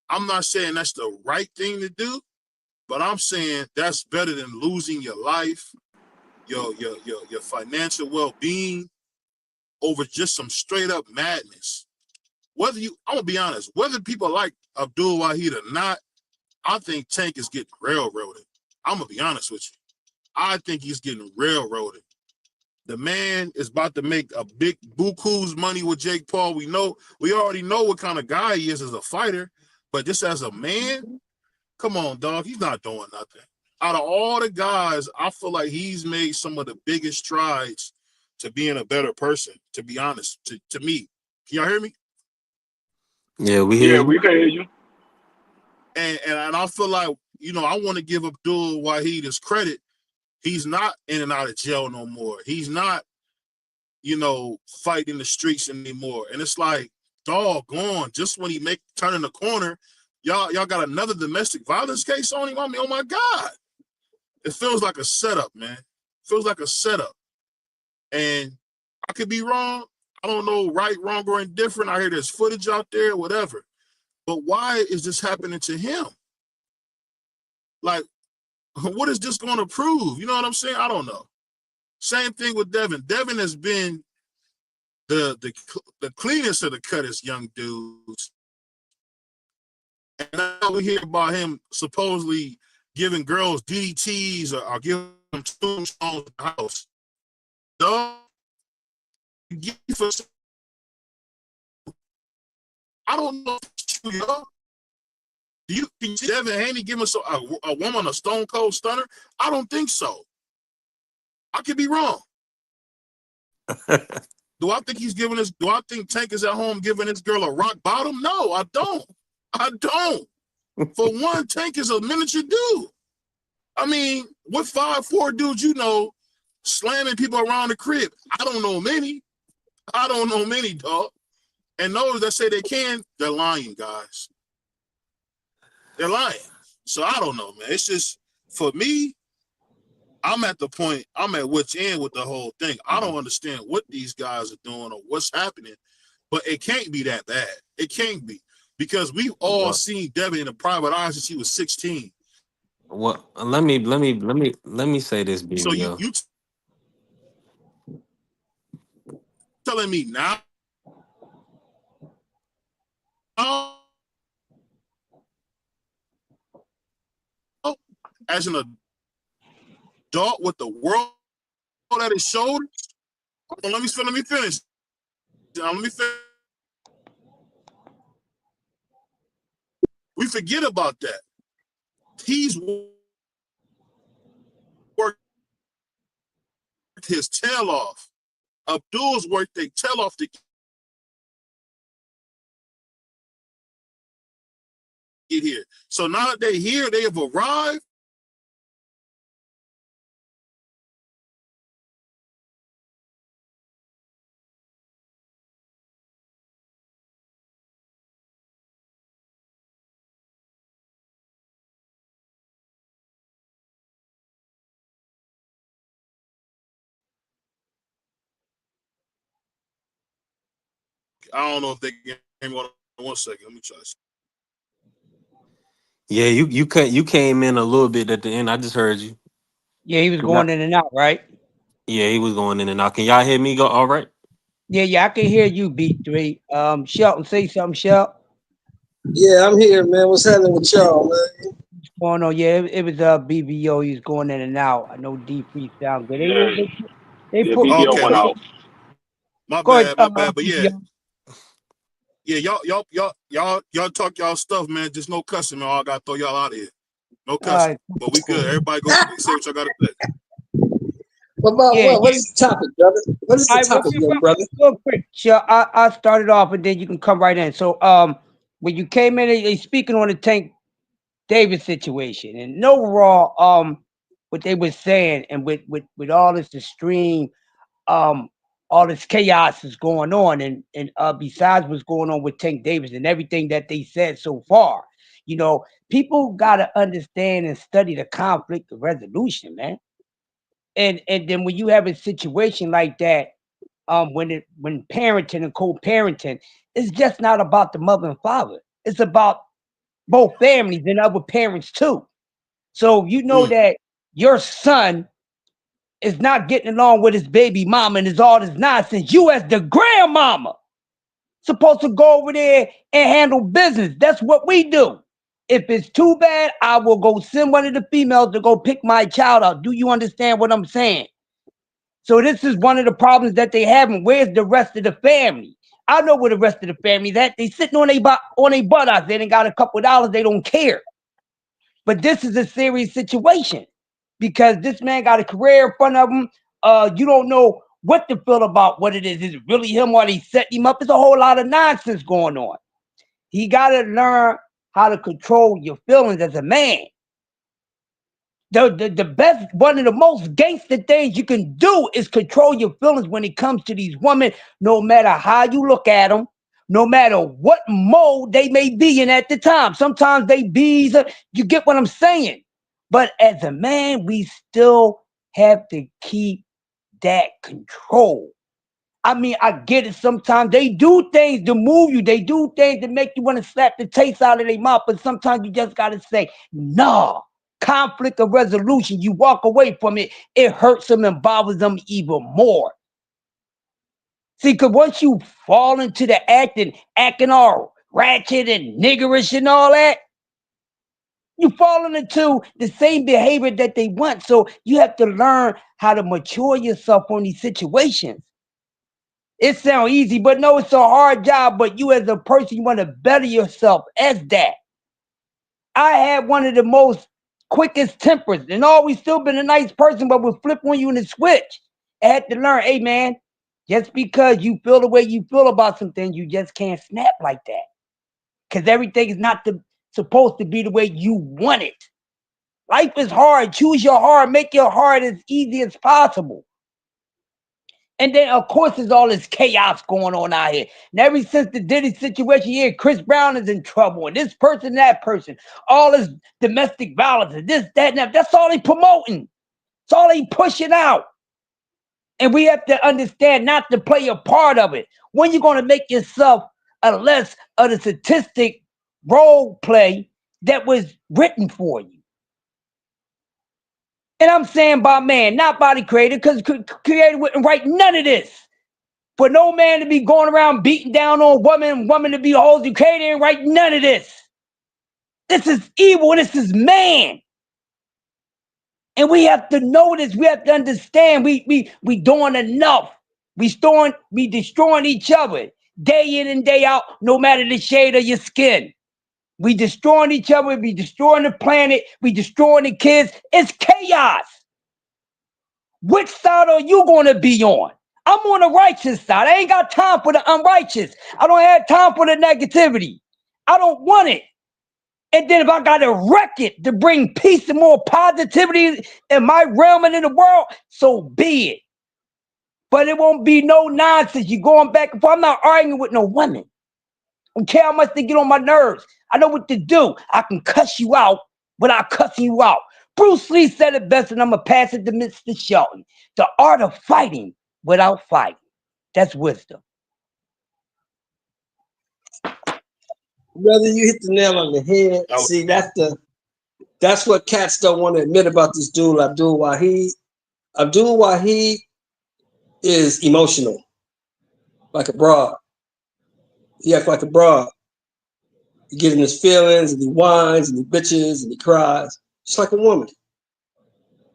Speaker 3: I'm not saying that's the right thing to do, but I'm saying that's better than losing your life, your financial well-being over just some straight up madness. I'm gonna be honest, whether people like Abdul Wahid or not, I think Tank is getting railroaded. I'm gonna be honest with you. I think he's getting railroaded. The man is about to make a big buku's money with Jake Paul. We already know what kind of guy he is as a fighter, but just as a man, come on, dog, he's not doing nothing. Out of all the guys, I feel like he's made some of the biggest strides to being a better person, to be honest, to me. Can y'all hear me?
Speaker 5: Yeah, we hear
Speaker 4: Yeah,
Speaker 5: you.
Speaker 4: we can hear you.
Speaker 3: And I feel like, I want to give Abdul Wahid his credit. He's not in and out of jail no more. He's not, fighting the streets anymore. And it's like, doggone, just when he turning the corner, y'all got another domestic violence case on him. I mean, oh my God. It feels like a setup, man. It feels like a setup. And I could be wrong. I don't know, right, wrong, or indifferent. I hear there's footage out there, whatever. But why is this happening to him? Like, what is this going to prove? You know what I'm saying? I don't know. Same thing with Devin. Devin has been the cleanest of the cuttest young dudes. And now we hear about him supposedly giving girls DDTs or giving them tombstones in the house. Dog, I don't know if it's true, y'all. Can you see Devin Haney giving a woman a stone cold stunner? I don't think so. I could be wrong. Do I think Tank is at home giving this girl a rock bottom? No, I don't. For one, Tank is a miniature dude. I mean, what 5'4" dudes slamming people around the crib? I don't know many, dog. And those that say they can, they're lying, guys. They're lying. So I don't know, man. It's just, for me, I'm at which end with the whole thing. I don't understand what these guys are doing or what's happening, but it can't be that bad. It can't be, because we've all seen Devin in the private eye since he was 16.
Speaker 5: Well, let me say this, BBO.
Speaker 3: So you telling me now, as an adult with the world at his shoulders? Let me finish. We forget about that. He's worked his tail off. Abdul's worked their tail off to get here. So now that they're here, they have arrived. I don't know if they can hear me. 1 second. Let me try this.
Speaker 5: Yeah, you came in a little bit at the end. I just heard you.
Speaker 6: Yeah, he was going in and out, right?
Speaker 5: Yeah, he was going in and out. Can y'all hear me? Go all right?
Speaker 6: Yeah, I can hear you, B3. Shelton, say something, Shelton.
Speaker 7: Yeah, I'm here, man. What's happening with y'all, man?
Speaker 6: What's going on? Yeah, it was BBO. He was going in and out. I know D3 sound good. They put
Speaker 4: BBO
Speaker 3: Okay.
Speaker 4: went out.
Speaker 3: My
Speaker 6: Go ahead,
Speaker 3: bad. But yeah.
Speaker 6: BBO.
Speaker 3: Yeah, y'all talk y'all stuff, man. Just no cussing, man. I gotta throw y'all out of here. No cussing.
Speaker 6: right.
Speaker 3: But we good. Everybody go say what y'all gotta say.
Speaker 7: What is the topic, brother? What is the topic, brother?
Speaker 6: Real quick, I started off, and then you can come right in. So, when you came in, you speaking on the Tank Davis situation, and overall, what they were saying, and with all this extreme, all this chaos is going on, and besides what's going on with Tank Davis and everything that they said so far, people gotta understand and study the conflict of resolution, man. And then when you have a situation like that, when parenting and co-parenting, it's just not about the mother and father. It's about both families and other parents too. So you know that your son is not getting along with his baby mama and is all this nonsense. You as the grandmama supposed to go over there and handle business. That's what we do. If it's too bad, I will go send one of the females to go pick my child out. Do you understand what I'm saying? So this is one of the problems that they have. And where's the rest of the family? I know where the rest of the family is at. They sitting on their butt out there and got a couple of dollars. They don't care. But this is a serious situation because this man got a career in front of him. You don't know what to feel about what it is. Is it really him or they setting him up? There's a whole lot of nonsense going on. He got to learn how to control your feelings as a man. The best, one of the most gangster things you can do is control your feelings when it comes to these women, no matter how you look at them, no matter what mode they may be in at the time. Sometimes they be, you get what I'm saying? But as a man, we still have to keep that control. I mean, I get it. Sometimes they do things to move you. They do things to make you want to slap the taste out of their mouth. But sometimes you just got to say, nah. Conflict of resolution. You walk away from it. It hurts them and bothers them even more. See, because once you fall into the acting all ratchet and niggerish and all that, you falling into the same behavior that they want. So you have to learn how to mature yourself on these situations. It sounds easy, but no, it's a hard job. But you as a person, you want to better yourself as that. I had one of the most quickest tempers and always still been a nice person, but would flip on you in the switch. I had to learn, hey man, just because you feel the way you feel about some things, you just can't snap like that. Because everything is not supposed to be the way you want it. Life is hard. Choose your hard. Make your hard as easy as possible. And then, of course, there's all this chaos going on out here. And ever since the Diddy situation here, Chris Brown is in trouble. And this person, that person. All this domestic violence and this, that, and that. That's all they promoting. That's all they pushing out. And we have to understand not to play a part of it. When you're going to make yourself a less of the statistic role play that was written for you. And I'm saying by man, not by the creator, because creator wouldn't write none of this. For no man to be going around beating down on woman to be hoes, the creator didn't write none of this. This is evil, and this is man. And we have to know this. We have to understand we doing enough. We destroying each other day in and day out, no matter the shade of your skin. We destroying each other. We destroying the planet. We destroying the kids. It's chaos. Which side are you going to be on? I'm on the righteous side. I ain't got time for the unrighteous. I don't have time for the negativity. I don't want it. And then if I got to wreck it to bring peace and more positivity in my realm and in the world, so be it. But it won't be no nonsense. You're going back and forth. I'm not arguing with no women. I don't care how much they get on my nerves. I know what to do. I can cuss you out without cussing you out. Bruce Lee said it best, and I'm going to pass it to Mr. Shelton. The art of fighting without fighting. That's wisdom.
Speaker 7: Brother, you hit the nail on the head. See, that's what cats don't want to admit about this dude, Abdul Wahid. Abdul Wahid is emotional, like a broad. He acts like a broad. He gets in his feelings and he whines and he bitches and he cries, just like a woman.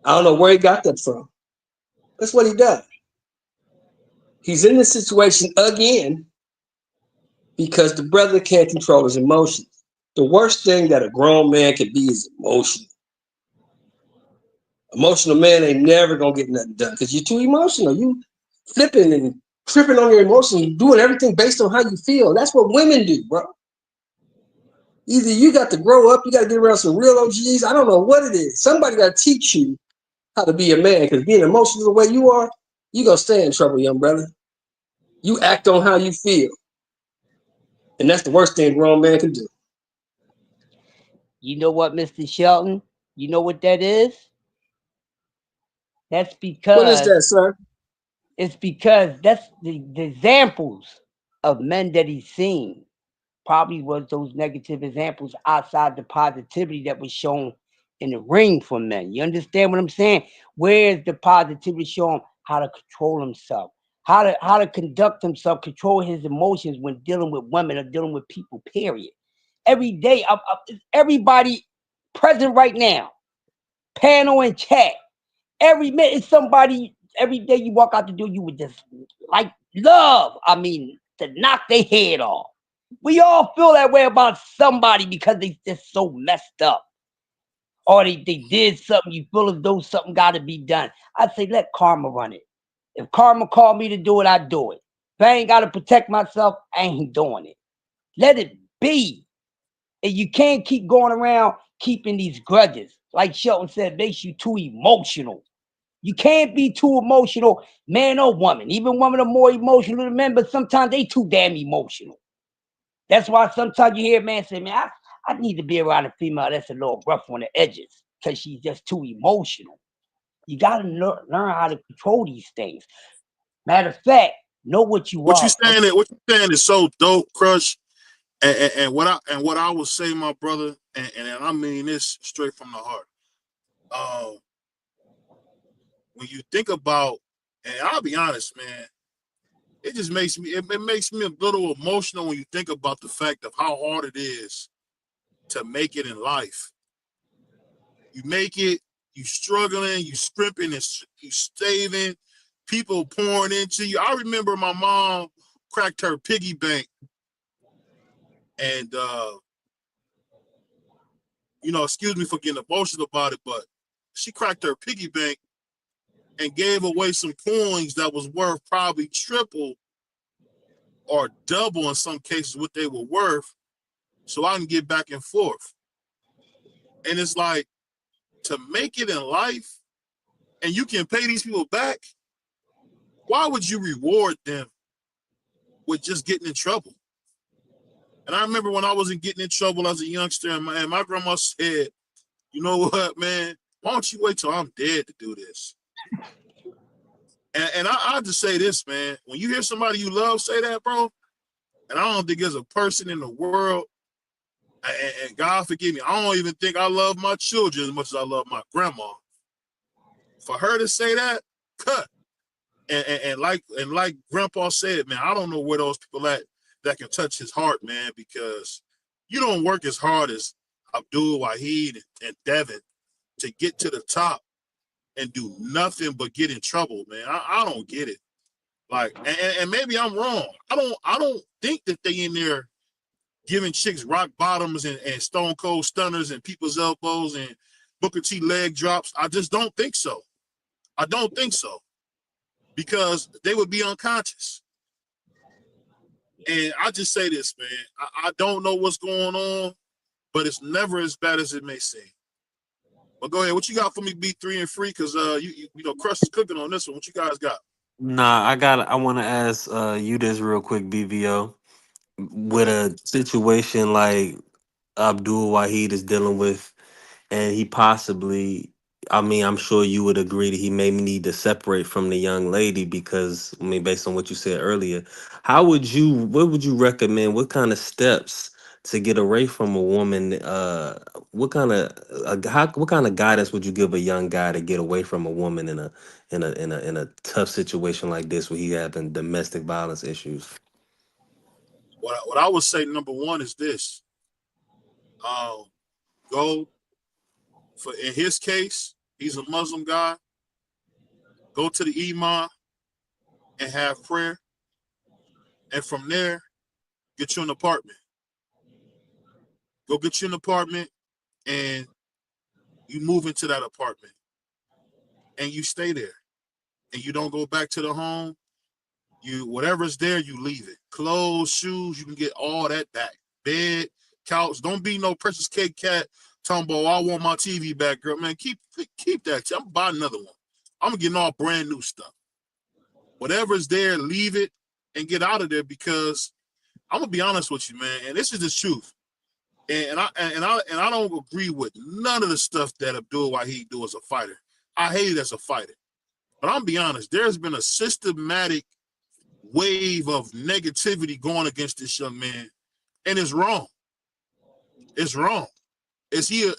Speaker 7: I don't know where he got that from. That's what he does. He's in this situation again because the brother can't control his emotions. The worst thing that a grown man can be is emotional. Emotional man ain't never gonna get nothing done because you're too emotional. You flipping and tripping on your emotions, doing everything based on how you feel. That's what women do, bro. Either you got to grow up, you got to get around some real OGs. I don't know what it is. Somebody got to teach you how to be a man. Because being emotional the way you are, you're going to stay in trouble, young brother. You act on how you feel. And that's the worst thing a grown man can do.
Speaker 6: You know what, Mr. Shelton? You know what that is? That's
Speaker 7: What is
Speaker 6: because
Speaker 7: that, sir?
Speaker 6: it's because that's the examples of men that he's seen probably was those negative examples outside the positivity that was shown in the ring for men. You understand what I'm saying? Where's the positivity showing how to control himself, how to conduct himself, control his emotions when dealing with women or dealing with people, period. Every day, everybody present right now, panel and chat, every minute somebody, every day you walk out the door, you would just like love. I mean, to knock their head off. We all feel that way about somebody because they just so messed up. Or they did something, you feel as though something got to be done. I say, let karma run it. If karma called me to do it, I do it. If I ain't got to protect myself, I ain't doing it. Let it be. And you can't keep going around keeping these grudges. Like Shelton said, it makes you too emotional. You can't be too emotional, man or woman. Even women are more emotional than men, but sometimes they too damn emotional. That's why sometimes you hear a man say, man, I need to be around a female that's a little rough on the edges because she's just too emotional. You got to learn how to control these things. Matter of fact, know what you
Speaker 3: What you
Speaker 6: are.
Speaker 3: saying? What you saying is so dope, Crush. And what I would say, my brother, and I mean this straight from the heart. When you think about, and I'll be honest, man, it just makes me it makes me a little emotional when you think about the fact of how hard it is to make it in life. You make it, you struggling, you scrimping, you saving, people pouring into you. I remember my mom cracked her piggy bank, and excuse me for getting emotional about it, but she cracked her piggy bank and gave away some coins that was worth probably triple or double in some cases what they were worth, so I can get back and forth. And it's like, to make it in life and you can pay these people back, why would you reward them with just getting in trouble? And I remember when I wasn't getting in trouble as a youngster, and my grandma said, you know what, man, why don't you wait till I'm dead to do this? And I just say this, man, when you hear somebody you love say that, bro, and I don't think there's a person in the world, and God forgive me, I don't even think I love my children as much as I love my grandma. For her to say that, cut. And like Grandpa said, man, I don't know where those people at that can touch his heart, man, because you don't work as hard as Abdul Wahid and Devin to get to the top and do nothing but get in trouble, man. I don't get it. Like, and maybe I'm wrong. I don't think that they in there giving chicks rock bottoms and stone cold stunners and people's elbows and Booker T leg drops. I just don't think so. I don't think so. Because they would be unconscious. And I just say this, man. I don't know what's going on, but it's never as bad as it may seem. But go ahead. What you got for me, B3 and Free? Because you know, Crush is cooking on this one. What you guys got?
Speaker 5: Nah, I want to ask you this real quick, BVO. With a situation like Abdul Wahid is dealing with, and he possibly, I mean, I'm sure you would agree that he may need to separate from the young lady because, I mean, based on what you said earlier, what would you recommend? What kind of steps to get away from a woman? What kind of guidance would you give a young guy to get away from a woman in a tough situation like this where he having domestic violence issues?
Speaker 3: What I would say, number one, is this. Go for, in his case, he's a Muslim guy. Go to the imam and have prayer. And from there, get you an apartment. Go get you an apartment and you move into that apartment. And you stay there. And you don't go back to the home. You, whatever's there, you leave it. Clothes, shoes, you can get all that back. Bed, couch. Don't be no precious cake cat Talking about, I want my TV back, girl. Man, keep that. I'm buying another one. I'm getting all brand new stuff. Whatever's there, leave it and get out of there, because I'm gonna be honest with you, man. And this is the truth. And I don't agree with none of the stuff that Abdul Wahid do as a fighter. I hate it as a fighter. But I'm gonna be honest, there's been a systematic wave of negativity going against this young man, and it's wrong. It's wrong. Is he a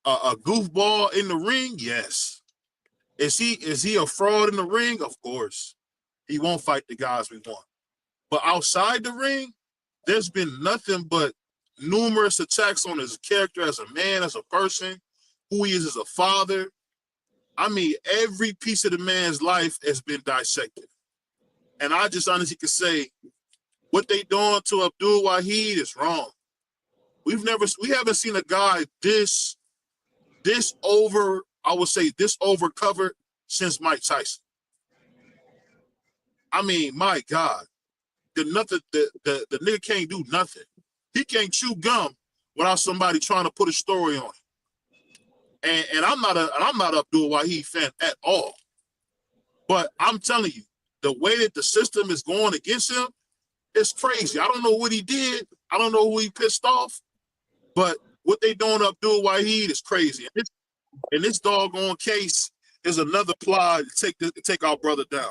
Speaker 3: goofball in the ring? Yes. Is he a fraud in the ring? Of course. He won't fight the guys we want. But outside the ring, there's been nothing but numerous attacks on his character as a man, as a person, who he is as a father. I mean, every piece of the man's life has been dissected. And I just honestly can say, what they doing to Abdul Wahid is wrong. We haven't seen a guy this over, I would say, this overcovered since Mike Tyson. I mean, my God, the nigga can't do nothing. He can't chew gum without somebody trying to put a story on it. And I'm not an Abdul Wahid fan at all. But I'm telling you, the way that the system is going against him, it's crazy. I don't know what he did. I don't know who he pissed off. But what they doing to Abdul Wahid is crazy. And this doggone case is another ploy to take our brother down.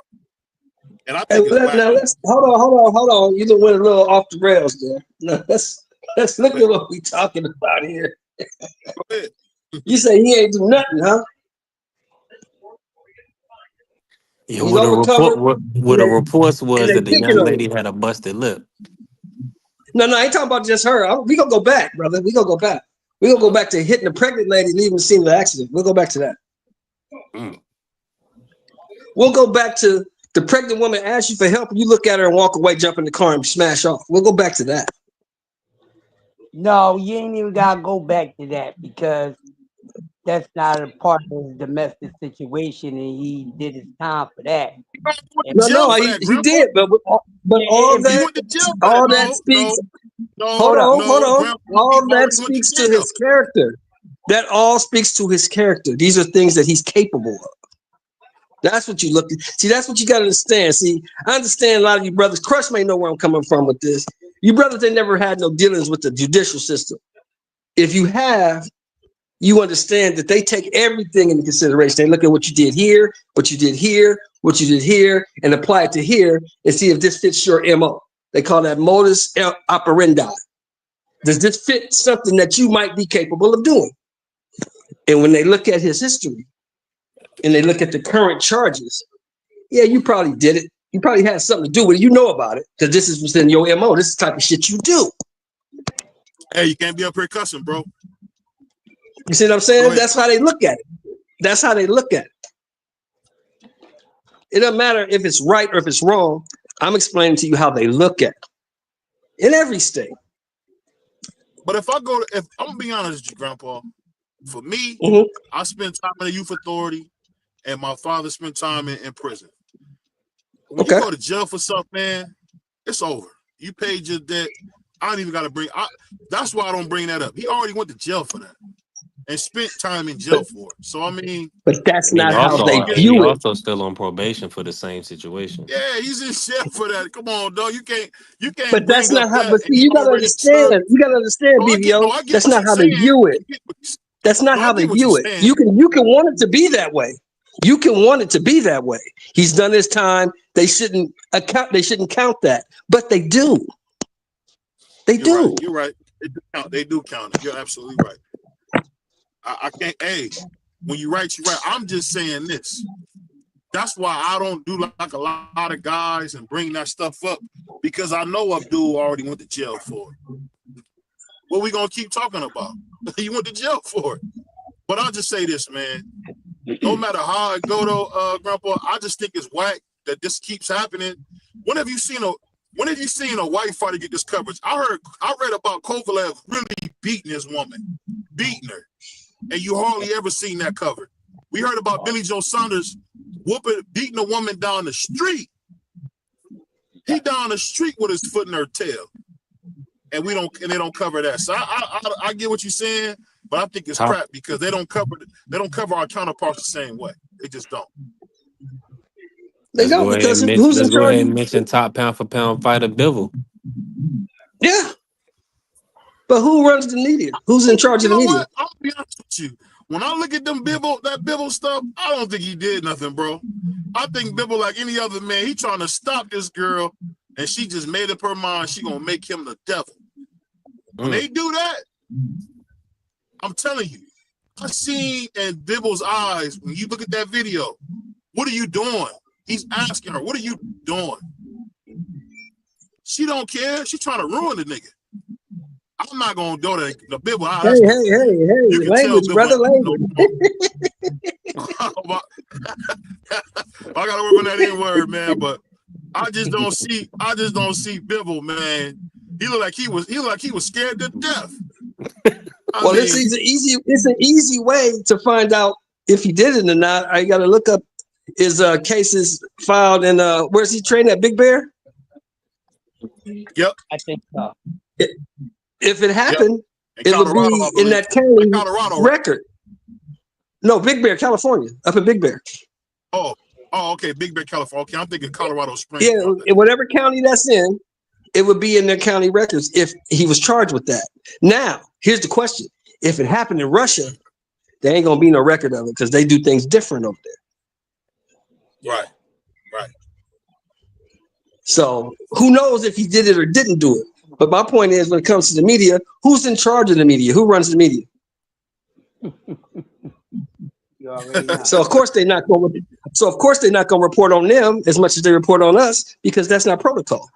Speaker 3: And I think
Speaker 7: now let's hold on. You done went a little off the rails there. Now let's look at what we talking about here.
Speaker 3: Go ahead.
Speaker 7: You say he ain't do nothing, huh?
Speaker 5: Yeah, what the reports was that the young lady had a busted lip.
Speaker 7: No, I ain't talking about just her. We gonna go back, brother. We gonna go back. We gonna go back to hitting the pregnant lady, leaving the scene of the accident. We'll go back to that. We'll go back to the pregnant woman asks you for help, and you look at her and walk away, jump in the car, and smash off. We'll go back to that.
Speaker 6: No, you ain't even gotta go back to that, because that's not a part of his domestic situation, and he did his time for that.
Speaker 7: No, he did, but all that speaks. Hold on. All that speaks to his character. That all speaks to his character. These are things that he's capable of. That's what you look at. See, that's what you got to understand. See, I understand a lot of you brothers. Crush may know where I'm coming from with this. You brothers, they never had no dealings with the judicial system. If you have, you understand that they take everything into consideration. They look at what you did here, what you did here, what you did here, and apply it to here and see if this fits your MO. They call that modus operandi. Does this fit something that you might be capable of doing? And when they look at his history and they look at the current charges, yeah, you probably did it. You probably had something to do with it. You know about it because this is within your MO. This is the type of shit you do.
Speaker 3: Hey, you can't be up here cussing, bro.
Speaker 7: You see what I'm saying? That's how they look at it. That's how they look at it. It doesn't matter if it's right or if it's wrong. I'm explaining to you how they look at it in every state.
Speaker 3: But if I'm gonna be honest with you, Grandpa, for me, I spent time in the youth authority, and my father spent time in prison. When you go to jail for something, man, it's over. You paid your debt. I don't even got to bring. That's why I don't bring that up. He already went to jail for that and spent time in jail for it. So I mean,
Speaker 7: but that's not how they view it.
Speaker 5: Also, still on probation for the same situation.
Speaker 3: Yeah, he's in jail for that. Come on, dog. You can't.
Speaker 7: But that's not how. But see, you gotta understand. You gotta understand, BBO. That's not how they view it. That's not how they view it. You can want it to be that way. You can want it to be that way. He's done his time. They shouldn't count that, but they do. They do.
Speaker 3: You're right. They do count it. You're absolutely right. I can't. Hey, when you right, you're right. I'm just saying this. That's why I don't do like a lot of guys and bring that stuff up, because I know Abdul already went to jail for it. What we gonna keep talking about? He went to jail for it. But I'll just say this, man. No matter how it go though, Grandpa, I just think it's whack that this keeps happening. When have you seen a white fighter get this coverage? I read about Kovalev really beating his woman, beating her, and you hardly ever seen that covered. We heard about Billy Joe Saunders beating a woman down the street. He down the street with his foot in her tail. and they don't cover that. So I get what you're saying, but I think it's
Speaker 5: Top.
Speaker 3: crap because they don't cover our counterparts the same way. They just don't.
Speaker 7: They
Speaker 5: Let's
Speaker 7: don't,
Speaker 5: go ahead
Speaker 7: because
Speaker 5: and
Speaker 7: who's in
Speaker 5: let's go
Speaker 7: charge?
Speaker 5: ahead and mention top pound for pound fighter Bivol.
Speaker 7: Yeah. But who runs the media? Who's in charge of the media?
Speaker 3: What? I'll be honest with you. When I look at that Bivol stuff, I don't think he did nothing, bro. I think Bivol, like any other man, he trying to stop this girl, and she just made up her mind she gonna make him the devil. When they do that, I'm telling you, I seen in Bivol's eyes when you look at that video. What are you doing? He's asking her, what are you doing? She don't care. She trying to ruin the nigga. I'm not gonna go to the Bivol.
Speaker 7: Hey, language, brother, language.
Speaker 3: I gotta work on that N word, man. But I just don't see Bivol, man. He looked like he was scared to death.
Speaker 7: Well, it's an easy way to find out if he did it or not. I gotta look up his cases filed in where's he training at Big Bear?
Speaker 3: Yep.
Speaker 6: I think so.
Speaker 7: If it happened, it would be in that county record. No, Big Bear, California, up in Big Bear.
Speaker 3: Oh, okay, Big Bear, California. Okay, I'm thinking Colorado Springs.
Speaker 7: Yeah, in whatever county that's in, it would be in their county records if he was charged with that. Now, here's the question. If it happened in Russia, there ain't gonna be no record of it because they do things different over there.
Speaker 3: Right.
Speaker 7: So who knows if he did it or didn't do it? But my point is, when it comes to the media, who's in charge of the media? Who runs the media? So of course they're not going to report on them as much as they report on us because that's not protocol.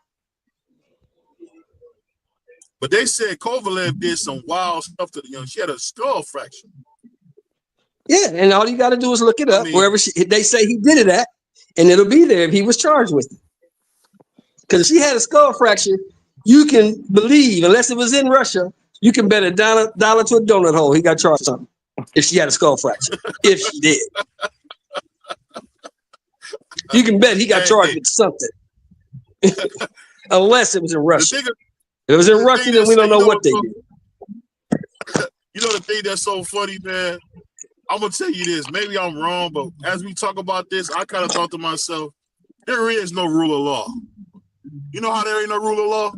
Speaker 3: But they said Kovalev did some wild stuff to the young. She had a skull fracture.
Speaker 7: Yeah, and all you got to do is look it up wherever they say he did it at, and it'll be there if he was charged with it. Because if she had a skull fracture, you can believe, unless it was in Russia, you can bet $1 to a donut hole he got charged something if she had a skull fracture. If she did. You can bet he got charged with something. Unless it was in Russia. If it was in Russia, then we don't know what they did.
Speaker 3: You know the thing that's so funny, man? I'm going to tell you this. Maybe I'm wrong, but as we talk about this, I kind of thought to myself, there is no rule of law. You know how there ain't no rule of law?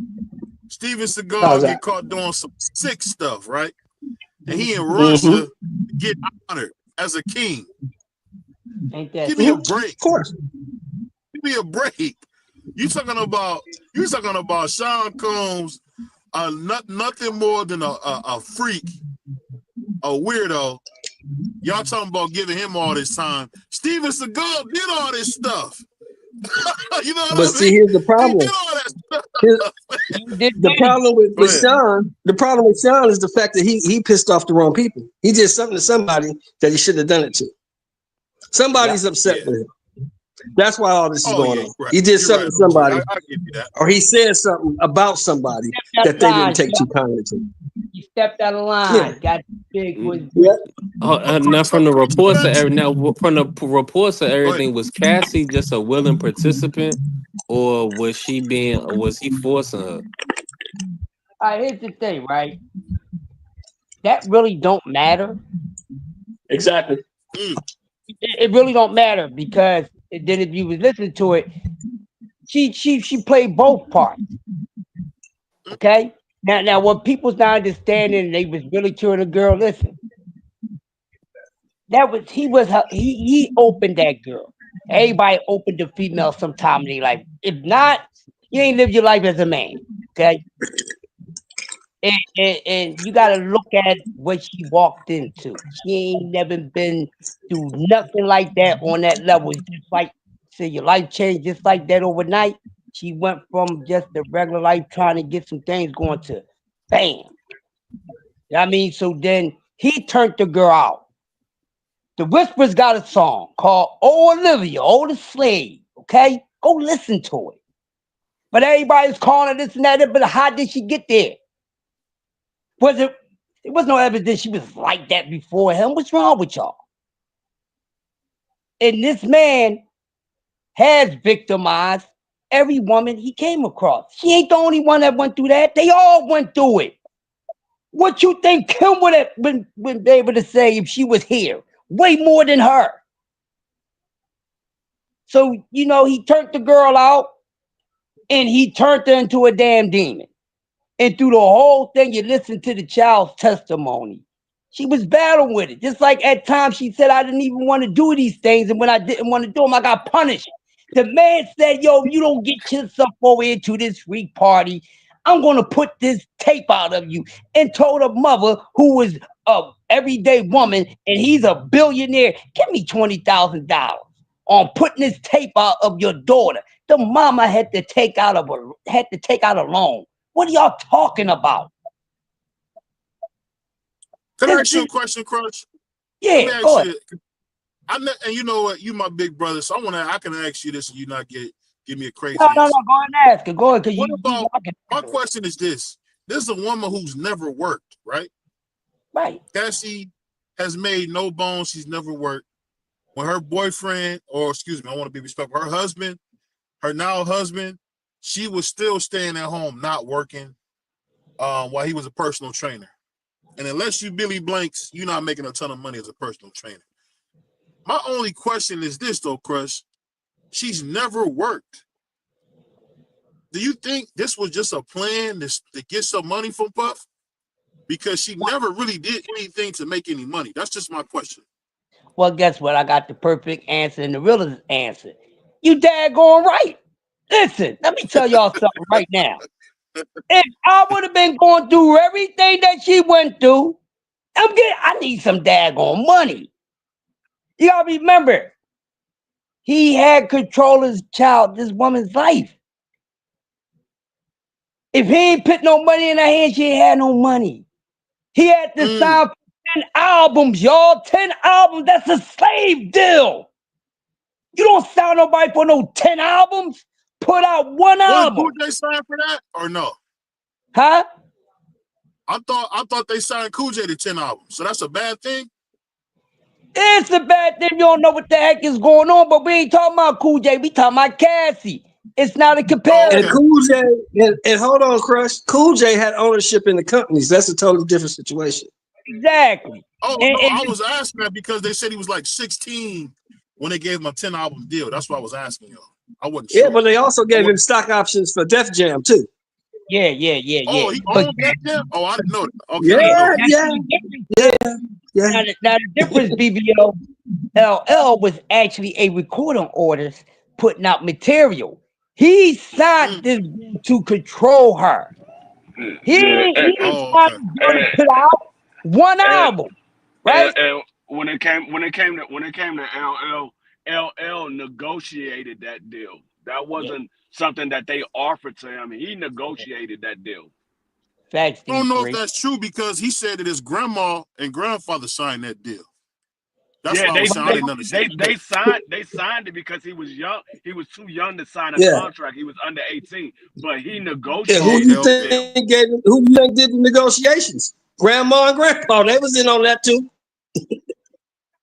Speaker 3: Steven Seagal get caught doing some sick stuff, right? And he in Russia get honored as a king.
Speaker 6: Ain't that
Speaker 3: Give me a break.
Speaker 7: Of course.
Speaker 3: Give me a break. You talking about Sean Combs, nothing more than a freak, a weirdo. Y'all talking about giving him all this time. Steven Seagal did all this stuff. You know what
Speaker 7: but see, here's the problem. The problem with Sean, is the fact that he pissed off the wrong people. He did something to somebody that he shouldn't have done it to. Somebody's upset with him. That's why all this is going on. Right. He did something to somebody,
Speaker 3: I give you that.
Speaker 7: Or he said something about somebody that they didn't take too kindly to.
Speaker 6: He stepped out of line. Yeah. Got big.
Speaker 5: Now from the reports of everything, was Cassie just a willing participant, or was he forcing her?
Speaker 6: All right, here's the thing, right? That really don't matter.
Speaker 7: Exactly.
Speaker 6: It really don't matter because then if you was listening to it, she played both parts. Okay. Now what people's not understanding, they was really cheering the girl. Listen, he opened that girl. Everybody opened the female sometime in their life. If not, you ain't lived your life as a man. Okay. And you gotta look at what she walked into. She ain't never been through nothing like that on that level. It's just like say your life changed just like that overnight. She went from just the regular life trying to get some things going to bam. You know what I mean? So then he turned the girl out. The Whispers got a song called Oh Olivia, Oh the Slave. Okay? Go listen to it. But everybody's calling this and that, but how did she get there? There was no evidence she was like that before him. What's wrong with y'all? And this man has victimized every woman he came across. She ain't the only one that went through that. They all went through it. What you think Kim would have been able to say if she was here? Way more than her. So, you know, he turned the girl out and he turned her into a damn demon. And through the whole thing, you listen to the child's testimony. She was battling with it. Just like at times she said, I didn't even want to do these things. And when I didn't want to do them, I got punished. The man said, yo, if you don't get yourself over here to this freak party, I'm going to put this tape out of you. And told her mother, who was a everyday woman, and he's a billionaire, give me $20,000 on putting this tape out of your daughter. The mama had to take out a loan. What are y'all talking about?
Speaker 3: Can I ask you a question, Crush?
Speaker 6: Yeah, go ahead.
Speaker 3: And you know what? You my big brother, so I can ask you this, and you not give me a crazy
Speaker 6: No,
Speaker 3: answer.
Speaker 6: go ahead and ask it. Go ahead, because
Speaker 3: What about my question is this: this is a woman who's never worked, right?
Speaker 6: Right.
Speaker 3: Cassie has made no bones; she's never worked. When her boyfriend, or excuse me, I want to be respectful, her husband, her now husband, she was still staying at home, not working, while he was a personal trainer. And unless you Billy Blanks, you're not making a ton of money as a personal trainer. My only question is this, though, Crush. She's never worked. Do you think this was just a plan to get some money from Puff? Because she never really did anything to make any money. That's just my question.
Speaker 6: Well, guess what? I got the perfect answer and the realest answer. You daggone right. Listen, let me tell y'all something right now. If I would have been going through everything that she went through, I need some daggone money. You gotta remember, he had control of this woman's life. If he ain't put no money in her hand, she ain't had no money. He had to sign for 10 albums, y'all. 10 albums, that's a slave deal. You don't sign nobody for no 10 albums. Put out one album.
Speaker 3: Did they sign for that or no?
Speaker 6: Huh?
Speaker 3: I thought they signed Cool J to 10 albums. So that's a bad thing?
Speaker 6: It's a bad thing. You don't know what the heck is going on, but we ain't talking about Cool J. We talking about Cassie. It's not a comparison.
Speaker 7: And Cool J, and hold on, Crush. Cool J had ownership in the companies. That's a totally different situation.
Speaker 6: Exactly.
Speaker 3: Oh, no, I was asking that because they said he was like 16 when they gave him a 10 album deal. That's why I was asking y'all. I wasn't sure.
Speaker 7: Yeah, but they also gave him stock options for Def Jam too.
Speaker 6: Yeah.
Speaker 3: Oh, he owned Def Jam? Oh, I didn't know that. Okay.
Speaker 7: Yeah.
Speaker 6: Now the difference, BBO, LL was actually a recording artist putting out material. He signed this to control her. He signed to put out one album, right?
Speaker 4: And when it came to LL negotiated that deal. That wasn't something that they offered to him. He negotiated that deal.
Speaker 6: Facts.
Speaker 3: I don't know if that's true because he said that his grandma and grandfather signed that deal. That's why I was saying I didn't understand.
Speaker 7: They
Speaker 4: signed it because he was young. He was too young to sign a contract. He was under 18, but he negotiated.
Speaker 7: Who do you think did the negotiations? Grandma and grandpa. They was in on that too.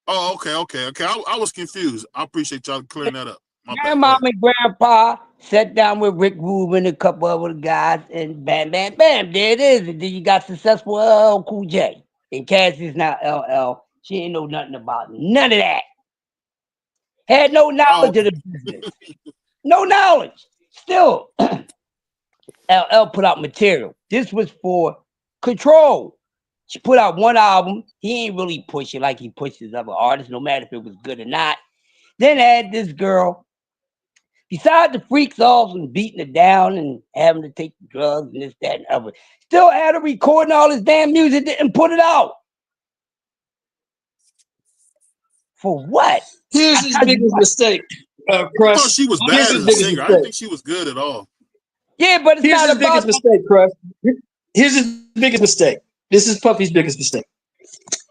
Speaker 3: Oh, okay. I was confused. I appreciate y'all clearing that up.
Speaker 6: Grandma and grandpa sat down with Rick Rubin and a couple other guys, and bam, there it is. And then you got successful LL Cool J. And Cassie's now LL. She ain't know nothing about none of that. Had no knowledge of the business. No knowledge. Still, LL put out material. This was for control. She put out one album. He ain't really push it like he pushes other artists, no matter if it was good or not. Then had this girl. Besides the freaks off and beating her down and having to take drugs and this, that, and other, still had her recording all his damn music and put it out. For what?
Speaker 7: Here's his biggest mistake.
Speaker 3: I thought she was bad as a singer. I didn't think she was good at all.
Speaker 6: Yeah, but it's not
Speaker 7: his biggest mistake, Crush. Here's his biggest mistake. This is Puffy's biggest mistake.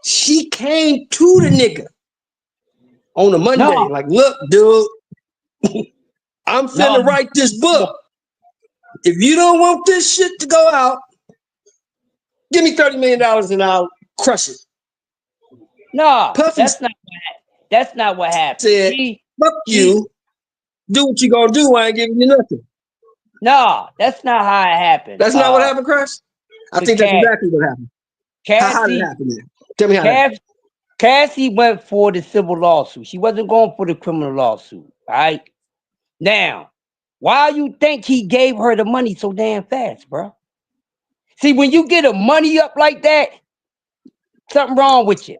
Speaker 7: She came to the nigga on a Monday, like, look, dude, I'm finna write this book. If you don't want this shit to go out, give me $30 million and I'll crush it.
Speaker 6: No,
Speaker 7: Puffy
Speaker 6: that's not what happened.
Speaker 7: Said, fuck you. do what you gonna do. I ain't giving you nothing.
Speaker 6: No, that's not how it happened.
Speaker 7: That's not what happened, Chris. I think that's exactly what happened. How did it happen then? Tell me how that
Speaker 6: Cassie went for the civil lawsuit. She wasn't going for the criminal lawsuit. All right. Now, why you think he gave her the money so damn fast, bro? See, when you get a money up like that, something wrong with you.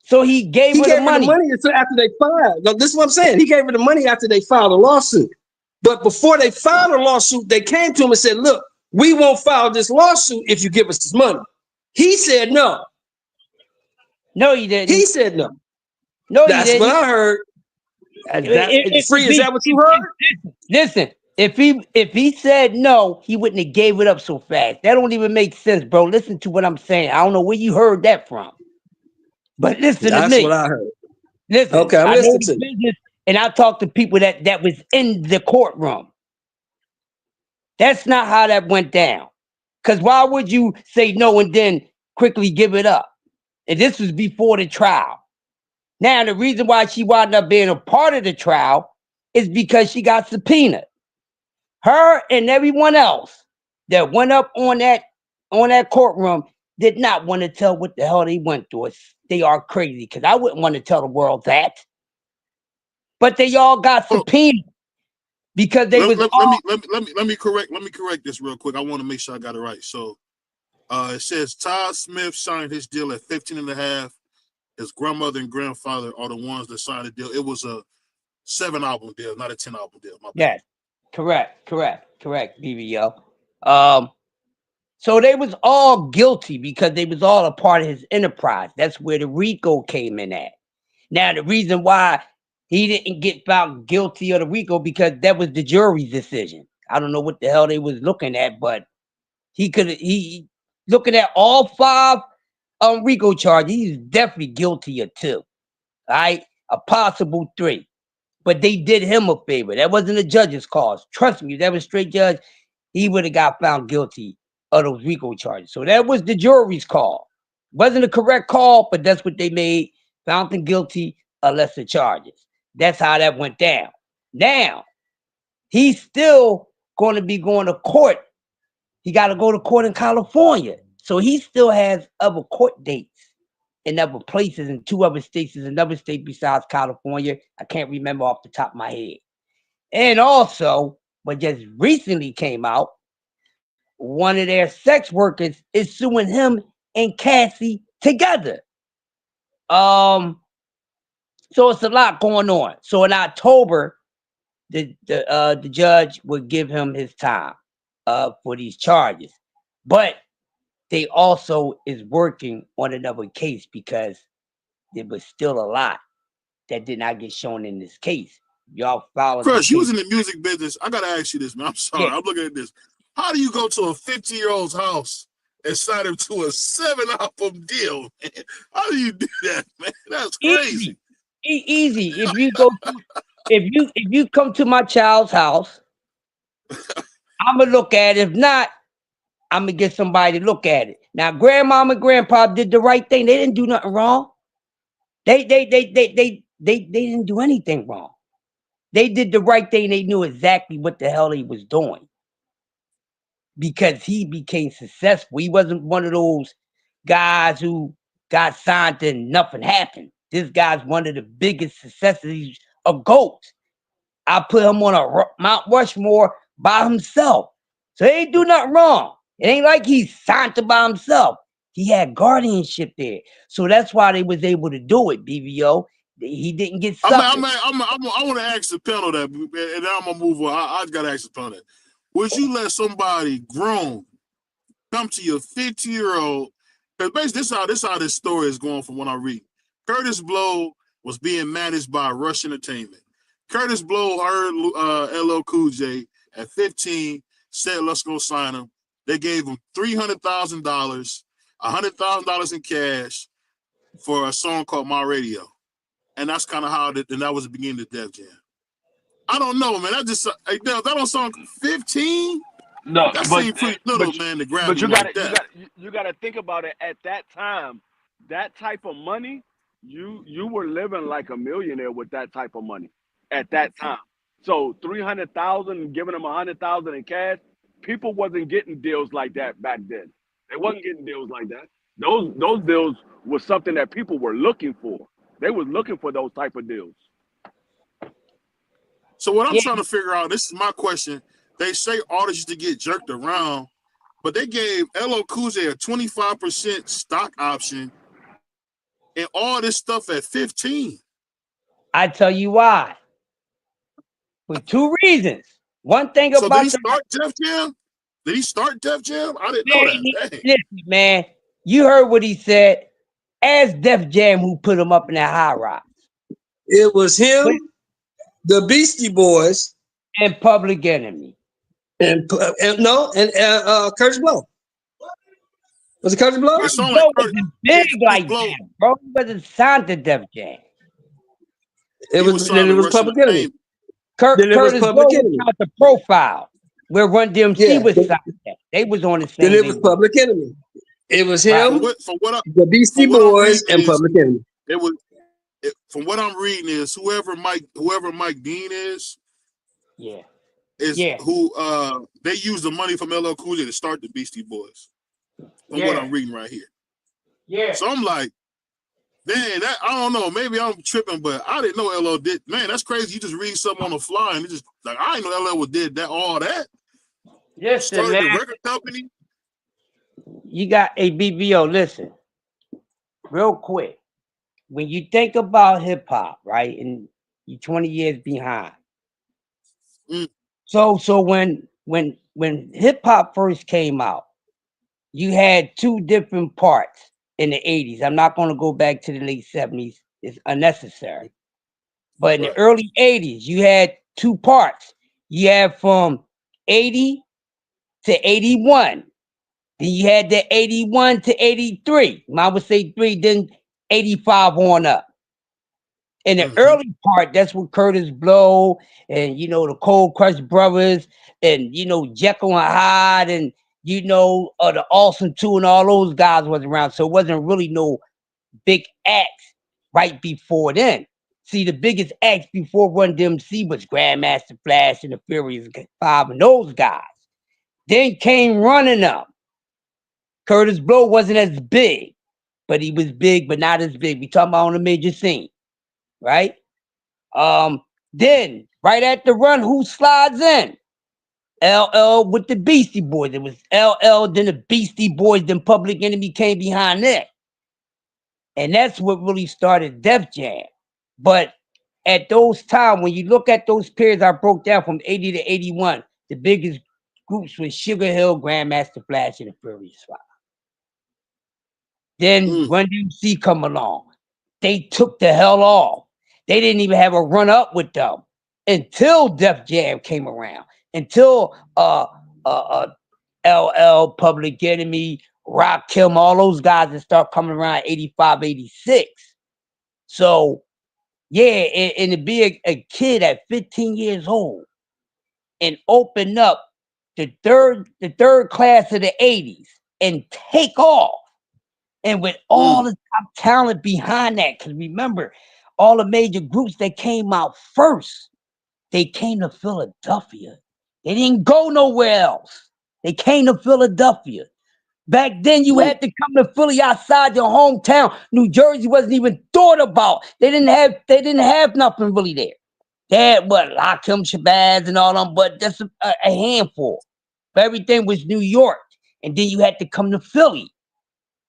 Speaker 6: So he gave her the money
Speaker 7: after they filed. No, this is what I'm saying. He gave her the money after they filed a lawsuit. But before they filed a lawsuit, they came to him and said, look, we won't file this lawsuit if you give us this money. He said no.
Speaker 6: No, he didn't.
Speaker 7: He said no.
Speaker 6: No,
Speaker 7: that's
Speaker 6: he didn't.
Speaker 7: What I heard. Is that what you heard?
Speaker 6: Listen, if he said no, he wouldn't have gave it up so fast. That don't even make sense, bro. Listen to what I'm saying. I don't know where you heard that from. But listen to me.
Speaker 7: That's what I heard.
Speaker 6: Listen,
Speaker 7: okay, I'm listening to
Speaker 6: business, and I talked to people that was in the courtroom. That's not how that went down. Because why would you say no and then quickly give it up? And this was before the trial. Now, the reason why she wound up being a part of the trial is because she got subpoenaed. Her and everyone else that went up on that courtroom did not want to tell what the hell they went through. They are crazy, because I wouldn't want to tell the world that. But they all got subpoenaed because they
Speaker 3: let me correct this real quick. I want to make sure I got it right. So it says Todd Smith signed his deal at 15.5. His grandmother and grandfather are the ones that signed the deal. It was a 7-album deal, not a 10-album deal.
Speaker 6: Yes, correct, BBO. So they was all guilty because they was all a part of his enterprise. That's where the RICO came in at. Now, the reason why he didn't get found guilty of the RICO, because that was the jury's decision. I don't know what the hell they was looking at, but he looking at all 5 RICO charges. He's definitely guilty of 2. All right, a possible 3. But they did him a favor. That wasn't a judge's cause. Trust me, if that was straight judge, he would have got found guilty of those RICO charges. So that was the jury's call. Wasn't a correct call, but that's what they made. Found him guilty of lesser charges. That's how that went down. Now, he's still going to be going to court. He got to go to court in California. So he still has other court dates in other places, in 2 other states. There's another state besides California. I can't remember off the top of my head. And also, what just recently came out, one of their sex workers is suing him and Cassie together. So it's a lot going on. So in October, the judge would give him his time for these charges. But they also is working on another case, because there was still a lot that did not get shown in this case. Y'all follow.
Speaker 3: Crush, you was in the music business. I gotta ask you this, man. I'm sorry.
Speaker 6: Yeah.
Speaker 3: I'm looking at this. How do you go to a 50-year-old's house and sign him to a 7-album deal, man? How do you do that, man? That's crazy.
Speaker 6: Easy. If you go, if you come to my child's house, I'm gonna look at it. If not, I'm gonna get somebody to look at it. Now, grandmama and grandpa did the right thing. They didn't do nothing wrong. They didn't do anything wrong. They did the right thing. They knew exactly what the hell he was doing, because he became successful. He wasn't one of those guys who got signed and nothing happened. This guy's one of the biggest successes. He's a GOAT. I put him on a Mount Rushmore by himself. So he ain't do nothing wrong. It ain't like he signed it by himself. He had guardianship there. So that's why they was able to do it, BBO. He didn't get sucked.
Speaker 3: I want to ask the panel that, and then I'm going to move on. I got to ask the panel that. Would you let somebody grown come to your 50-year-old? Because basically, this how this story is going from what I read. Curtis Blow was being managed by Rush Entertainment. Curtis Blow heard LL Cool J at 15, said, let's go sign him. They gave him $300,000, $100,000 in cash for a song called My Radio. And that's kind of how that was the beginning of Def Jam. I don't know, man. That don't sound 15.
Speaker 4: No,
Speaker 3: that seemed pretty little, man, to grab. But
Speaker 4: you gotta think about it. At that time, that type of money, you were living like a millionaire with that type of money at that time. So 300,000 and giving them 100,000 in cash, people wasn't getting deals like that back then. They wasn't getting deals like that. Those deals was something that people were looking for. They was looking for those type of deals.
Speaker 3: So what I'm trying to figure out, this is my question. They say artists used to get jerked around, but they gave LL Cool J a 25% stock option and all this stuff at 15.
Speaker 6: I tell you why. For two reasons. One thing
Speaker 3: So
Speaker 6: about
Speaker 3: did he start Def Jam? Did he start Def Jam? I didn't know that. Dang.
Speaker 6: Listen, man, you heard what he said. Ask Def Jam who put him up in that high rock.
Speaker 7: It was him, the Beastie Boys,
Speaker 6: and Public Enemy.
Speaker 7: And Curtis Blow. Was it Curtis Blow?
Speaker 3: It's only
Speaker 6: Blow
Speaker 3: Curtis-
Speaker 6: wasn't big
Speaker 3: Curtis
Speaker 6: like
Speaker 3: Blow.
Speaker 6: that, bro. He wasn't signed to Def Jam.
Speaker 7: It was
Speaker 3: signed to Rush
Speaker 7: Public
Speaker 3: the
Speaker 7: Enemy.
Speaker 3: Fame.
Speaker 6: Curtis Blow
Speaker 7: Public
Speaker 6: was
Speaker 7: Enemy.
Speaker 6: out the Profile, where Run DMC
Speaker 7: Yeah.
Speaker 6: was signed at. They was on the same.
Speaker 7: Then it was
Speaker 6: label.
Speaker 7: Public Enemy. It was
Speaker 6: Right.
Speaker 7: him,
Speaker 3: From what
Speaker 7: the Beastie
Speaker 3: from what I'm
Speaker 7: Boys,
Speaker 3: reading
Speaker 7: and
Speaker 3: is-
Speaker 7: Public Enemy.
Speaker 3: from what I'm reading is whoever Mike Dean is
Speaker 6: Yeah.
Speaker 3: who they use the money from LL Cool J to start the Beastie Boys. From what I'm reading right here.
Speaker 6: Yeah.
Speaker 3: So I'm like, dang, that I don't know. Maybe I'm tripping, but I didn't know LL did. Man, that's crazy. You just read something on the fly and it just like I didn't know LL did that all that.
Speaker 6: Listen,
Speaker 3: Started
Speaker 6: man.
Speaker 3: the record company.
Speaker 6: You got a BBO. Listen, real quick. When you think about hip hop, right, and you're 20 years behind.
Speaker 3: Mm.
Speaker 6: So when hip hop first came out, you had two different parts in the 80s. I'm not going to go back to the late 70s. It's unnecessary. But in the early 80s, you had two parts. You had from 80 to 81. Then you had the 81 to 83. I would say 3, then 85 on up. In the early part, that's what Curtis Blow and, the Cold Crush Brothers and, Jekyll and Hyde and, the Awesome 2 and all those guys was around. So it wasn't really no big acts right before then. See, the biggest acts before Run DMC was Grandmaster Flash and the Furious 5 and those guys. Then came Running Up. Curtis Blow wasn't as big, but he was big, but not as big. We talking about on a major scene, right? Then right at the Run, who slides in? LL with the Beastie Boys. It was LL, then the Beastie Boys, then Public Enemy came behind that. And that's what really started Def Jam. But at those times, when you look at those periods I broke down from 80 to 81, the biggest groups were Sugar Hill, Grandmaster Flash, and the Furious 5. Then Run DMC come along. They took the hell off. They didn't even have a run up with them until Def Jam came around. Until LL, Public Enemy, Rakim, all those guys that start coming around 85, 86. So, yeah, and to be a kid at 15 years old and open up the third class of the 80s and take off. And with all the top talent behind that, because remember, all the major groups that came out first, they came to Philadelphia. They didn't go nowhere else. They came to Philadelphia. Back then, you had to come to Philly outside your hometown. New Jersey wasn't even thought about. They didn't have nothing really there. They had Lakim, Shabazz, and all them, but that's a handful. But everything was New York, and then you had to come to Philly.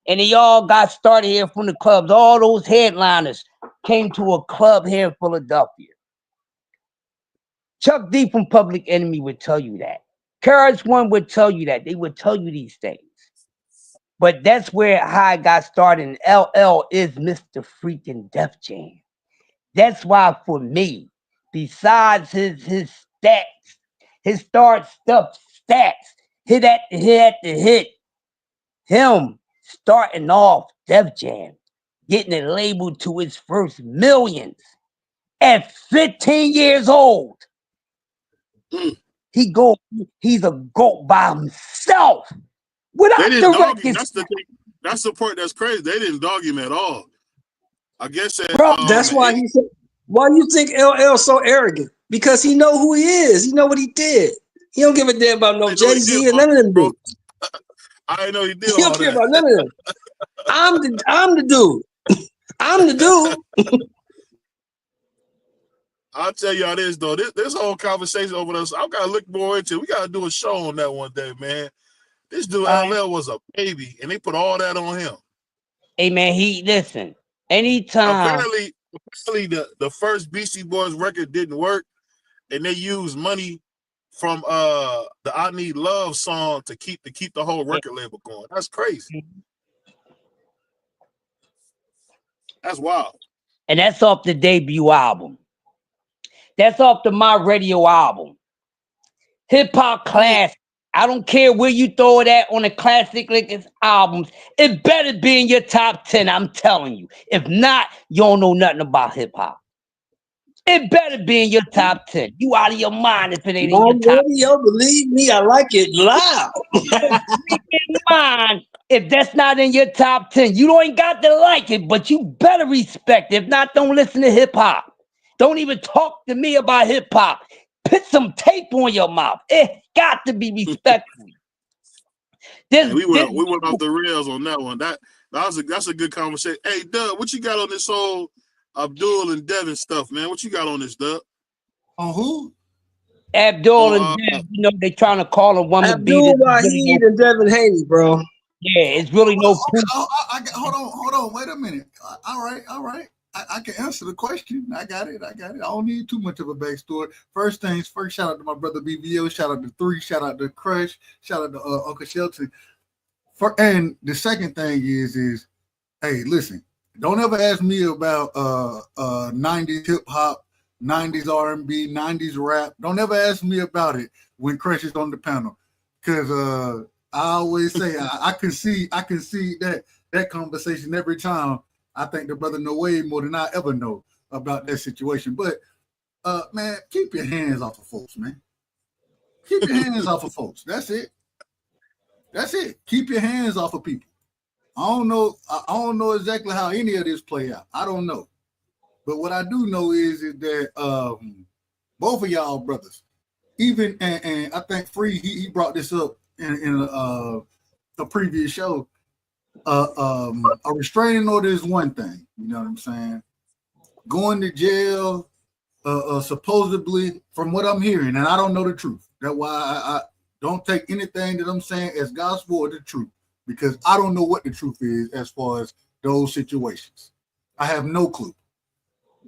Speaker 6: And they all got started here from the clubs. All those headliners came to a club here in Philadelphia. Chuck D from Public Enemy would tell you that. KRS-One would tell you that. They would tell you these things. But that's how I got started. And LL is Mr. Freaking Def Jam. That's why for me, besides his stats, his start stuff stats, hit him starting off Def Jam, getting it labeled to his first millions at 15 years old. He's a GOAT by himself. Without
Speaker 3: They didn't
Speaker 6: the
Speaker 3: dog him.
Speaker 6: records.
Speaker 3: That's the thing. That's the part that's crazy. They didn't dog him at all. I guess that,
Speaker 7: That's why he said. Why do you think LL so arrogant? Because he know who he is. He know what he did. He don't give a damn about no Jay-Z and none of them dudes.
Speaker 3: I didn't know he did
Speaker 7: He
Speaker 3: all
Speaker 7: don't care
Speaker 3: that.
Speaker 7: about none of them. I'm the dude. I'm the dude.
Speaker 3: I'll tell y'all this though. This whole conversation over us, I've got to look more into it. We got to do a show on that one day, man. This dude LL was a baby, and they put all that on him.
Speaker 6: Hey man, listen. Anytime.
Speaker 3: Apparently the first Beastie Boys record didn't work, and they used money from the I Need Love song to keep the whole record label going. That's crazy. That's wild.
Speaker 6: And that's off the debut album. That's off the My Radio album. Hip Hop Classic. I don't care where you throw it at on the Classic Lickers albums. It better be in your top 10, I'm telling you. If not, you don't know nothing about hip hop. It better be in your top 10. You out of your mind if it ain't in your top 10.
Speaker 7: Believe me, I like it loud.
Speaker 6: In mind, if that's not in your top 10, you ain't got to like it, but you better respect it. If not, don't listen to hip hop. Don't even talk to me about hip hop. Put some tape on your mouth. It got to be respectful.
Speaker 3: We went off the rails on that one. That's a good conversation. Hey, Doug, what you got on this whole Abdul and Devin stuff, man? What you got on this, Doug?
Speaker 8: On who?
Speaker 6: Abdul and Devin, you know, they trying to call him one of the
Speaker 7: Abdul Wahid and Devin Haney, bro.
Speaker 6: Yeah, it's really no proof.
Speaker 8: Hold on. Wait a minute. All right. I can answer the question. I got it. I don't need too much of a backstory. First things first, shout out to my brother BBO. Shout out to 3. Shout out to Crush. Shout out to Uncle Shelton. And the second thing is, hey, listen, don't ever ask me about 90s hip hop, 90s R&B, 90s rap. Don't ever ask me about it when Crush is on the panel, because I always say I can see that conversation every time. I think the brother know way more than I ever know about that situation. But man, keep your hands off of folks, man. Keep your hands off of folks. That's it. Keep your hands off of people. I don't know exactly how any of this play out. I don't know. But what I do know is that both of y'all brothers, even and I think Free, he brought this up in a previous show. A restraining order is one thing, you know what I'm saying? Going to jail, supposedly, from what I'm hearing, and I don't know the truth. That's why I don't take anything that I'm saying as gospel or the truth, because I don't know what the truth is as far as those situations. I have no clue.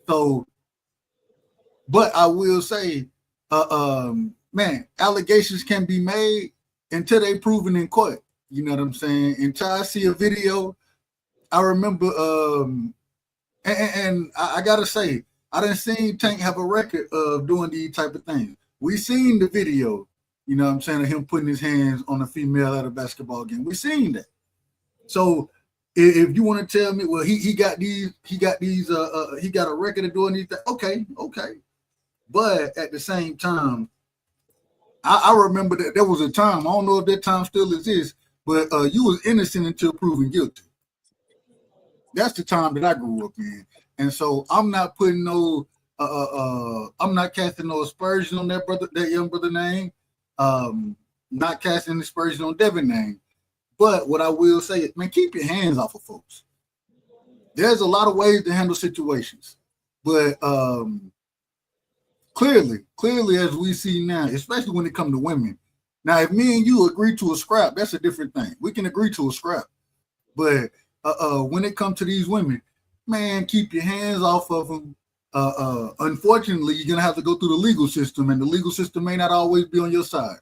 Speaker 8: So, but I will say, man, allegations can be made until they proven in court. You know what I'm saying? Until I see a video, I remember, and I gotta say, I didn't see Tank have a record of doing these type of things. We seen the video, you know what I'm saying, of him putting his hands on a female at a basketball game. We seen that. So if you want to tell me, well, he got a record of doing these things, okay. But at the same time, I remember that there was a time, I don't know if that time still exists, but you was innocent until proven guilty. That's the time that I grew up in. And so I'm not putting I'm not casting no aspersion on that young brother name. Not casting aspersion on Devin name. But what I will say is, man, keep your hands off of folks. There's a lot of ways to handle situations. But clearly, as we see now, especially when it comes to women. Now, if me and you agree to a scrap, that's a different thing. We can agree to a scrap. But when it comes to these women, man, keep your hands off of them. Unfortunately, you're going to have to go through the legal system, and the legal system may not always be on your side.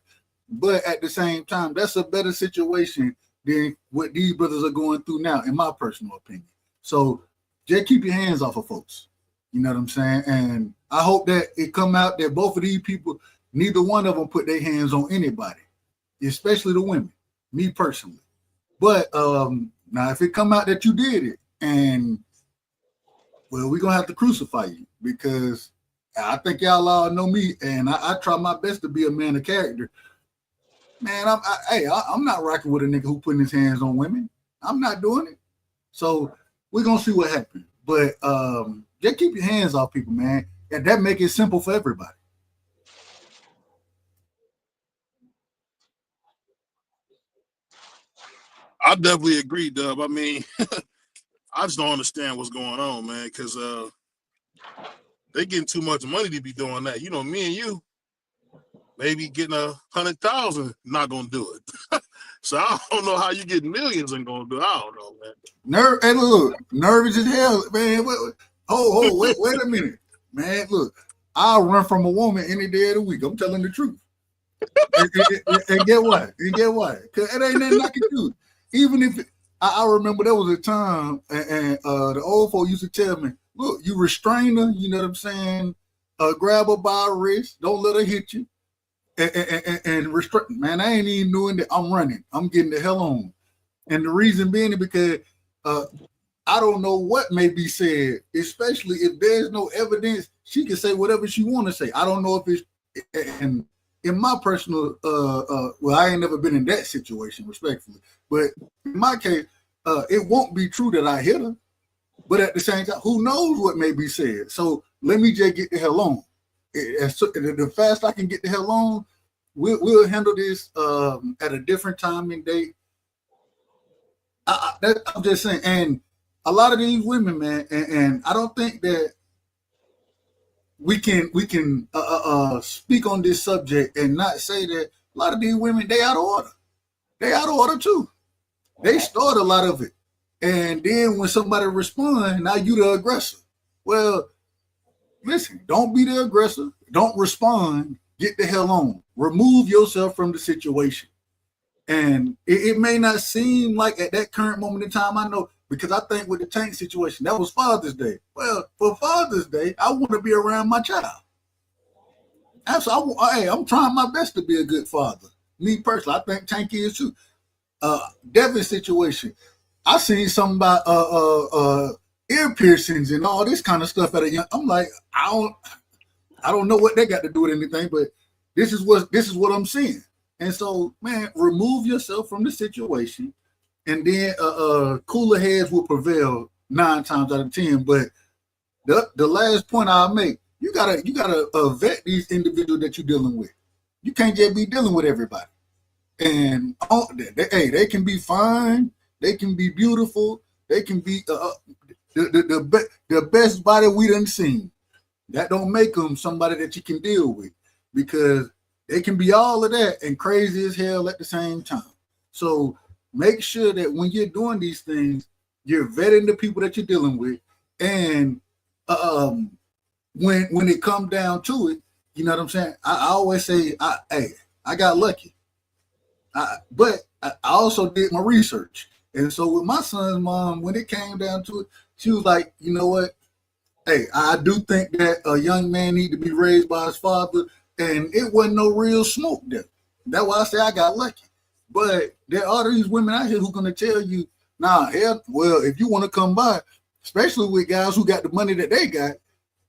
Speaker 8: But at the same time, that's a better situation than what these brothers are going through now, in my personal opinion. So just keep your hands off of folks. You know what I'm saying? And I hope that it come out that both of these people, neither one of them put their hands on anybody, especially the women, me personally. But now if it come out that you did it, and well, we're going to have to crucify you, because I think y'all all know me, and I try my best to be a man of character. Man, I'm not rocking with a nigga who putting his hands on women. I'm not doing it. So we're going to see what happens. But Just keep your hands off people, man. And that make it simple for everybody.
Speaker 3: I definitely agree, Dub. I mean, I just don't understand what's going on, man, because they getting too much money to be doing that. You know, me and you, maybe getting 100,000, not gonna do it. So I don't know how you get millions and gonna do it. I don't know, man.
Speaker 8: Hey, look, nervous as hell, man. Wait a minute, man. Look, I'll run from a woman any day of the week. I'm telling the truth. And get what? Because it ain't nothing I can do. Even if I remember there was a time, and the old folk used to tell me, "Look, you restrain her. You know what I'm saying? Grab her by her wrist. Don't let her hit you." And restrict, man, I ain't even doing that. I'm running. I'm getting the hell on. And the reason being is because I don't know what may be said, especially if there's no evidence. She can say whatever she want to say. I don't know if it's, and in my personal, well, I ain't never been in that situation, respectfully. But in my case, it won't be true that I hit her. But at the same time, who knows what may be said? So let me just get the hell on. The faster I can get the hell on, we'll handle this at a different time and date. I'm just saying, and a lot of these women, man, and I don't think that we can speak on this subject and not say that a lot of these women, they out of order. They out of order too. They start a lot of it, and then when somebody responds, now you the aggressor. Well, listen, don't be the aggressor. Don't respond. Get the hell on. Remove yourself from the situation. And it may not seem like at that current moment in time, I know, because I think with the Tank situation, that was Father's Day. Well, for Father's Day, I want to be around my child. Absolutely. Hey, I'm trying my best to be a good father. Me personally, I think Tank is too. Devin's situation, I seen something about ear piercings and all this kind of stuff at a young. I'm like, I don't know what they got to do with anything, but this is what I'm seeing. And so, man, remove yourself from the situation, and then cooler heads will prevail 9 times out of 10. But the last point I'll make, you gotta vet these individuals that you're dealing with. You can't just be dealing with everybody. And they can be fine, they can be beautiful, they can be the best body we done seen. That don't make them somebody that you can deal with, because they can be all of that and crazy as hell at the same time. So make sure that when you're doing these things, you're vetting the people that you're dealing with. And when it comes down to it, you know what I'm saying? I always say, I got lucky. But I also did my research. And so with my son's mom, when it came down to it, she was like, you know what? Hey, I do think that a young man need to be raised by his father, and it wasn't no real smoke there. That's why I say I got lucky. But there are these women out here who going to tell you, nah, hell, well, if you want to come by, especially with guys who got the money that they got,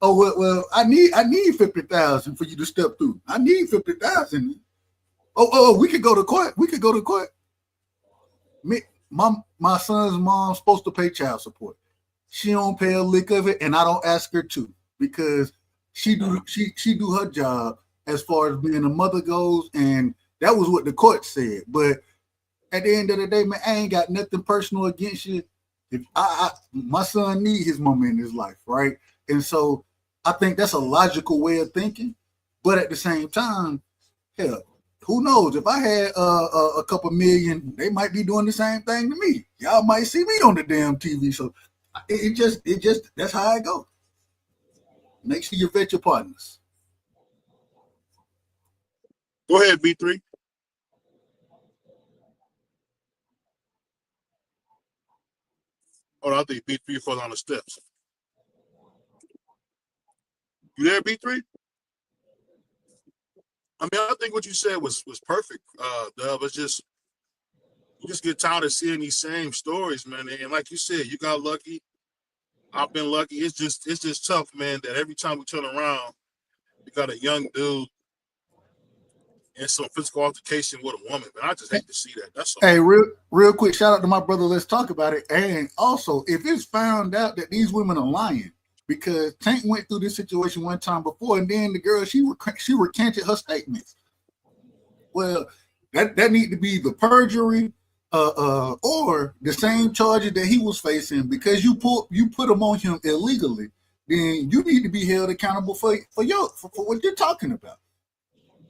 Speaker 8: oh, well, I need 50,000 for you to step through. I need 50,000. Oh, we could go to court. My son's mom's supposed to pay child support. She don't pay a lick of it, and I don't ask her to, because she do her job as far as being a mother goes, and that was what the court said. But at the end of the day, man, I ain't got nothing personal against you. If my son need his mama in his life, right? And so I think that's a logical way of thinking. But at the same time, hell, who knows? If I had a couple million, they might be doing the same thing to me. Y'all might see me on the damn TV. So it just that's how I go. Make sure you vet your partners.
Speaker 3: Go ahead, B3. Oh, I think B3 falls on the steps. You there, B3? I mean, I think what you said was perfect, Dub. It's just, you just get tired of seeing these same stories, man. And like you said, you got lucky. I've been lucky. It's just tough, man, that every time we turn around, you got a young dude in some physical altercation with a woman. Man, I just hate to see that. That's all.
Speaker 8: Hey, real quick, shout out to my brother. Let's talk about it. And also, if it's found out that these women are lying, because Tank went through this situation one time before, and then the girl she recanted her statements. Well, that need to be the perjury, or the same charges that he was facing because you put them on him illegally. Then you need to be held accountable for what you're talking about.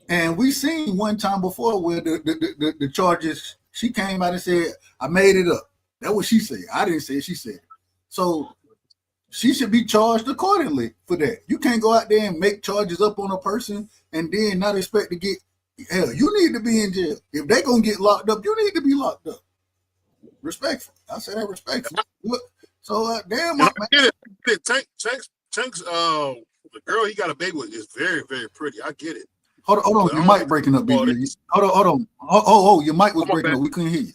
Speaker 8: And we seen one time before where the charges, she came out and said, I made it up. That's what she said. I didn't say it, she said it. So she should be charged accordingly for that. You can't go out there and make charges up on a person and then not expect to get, hell, you need to be in jail. If they're going to get locked up, you need to be locked up. Respectful. I say that respectful. Look, so damn,
Speaker 3: I get it. Tank's the girl he got a baby with is very, very pretty. I get it.
Speaker 8: Hold on, your mic breaking up, baby. Hold on. Oh, your mic was breaking up. We couldn't hear you.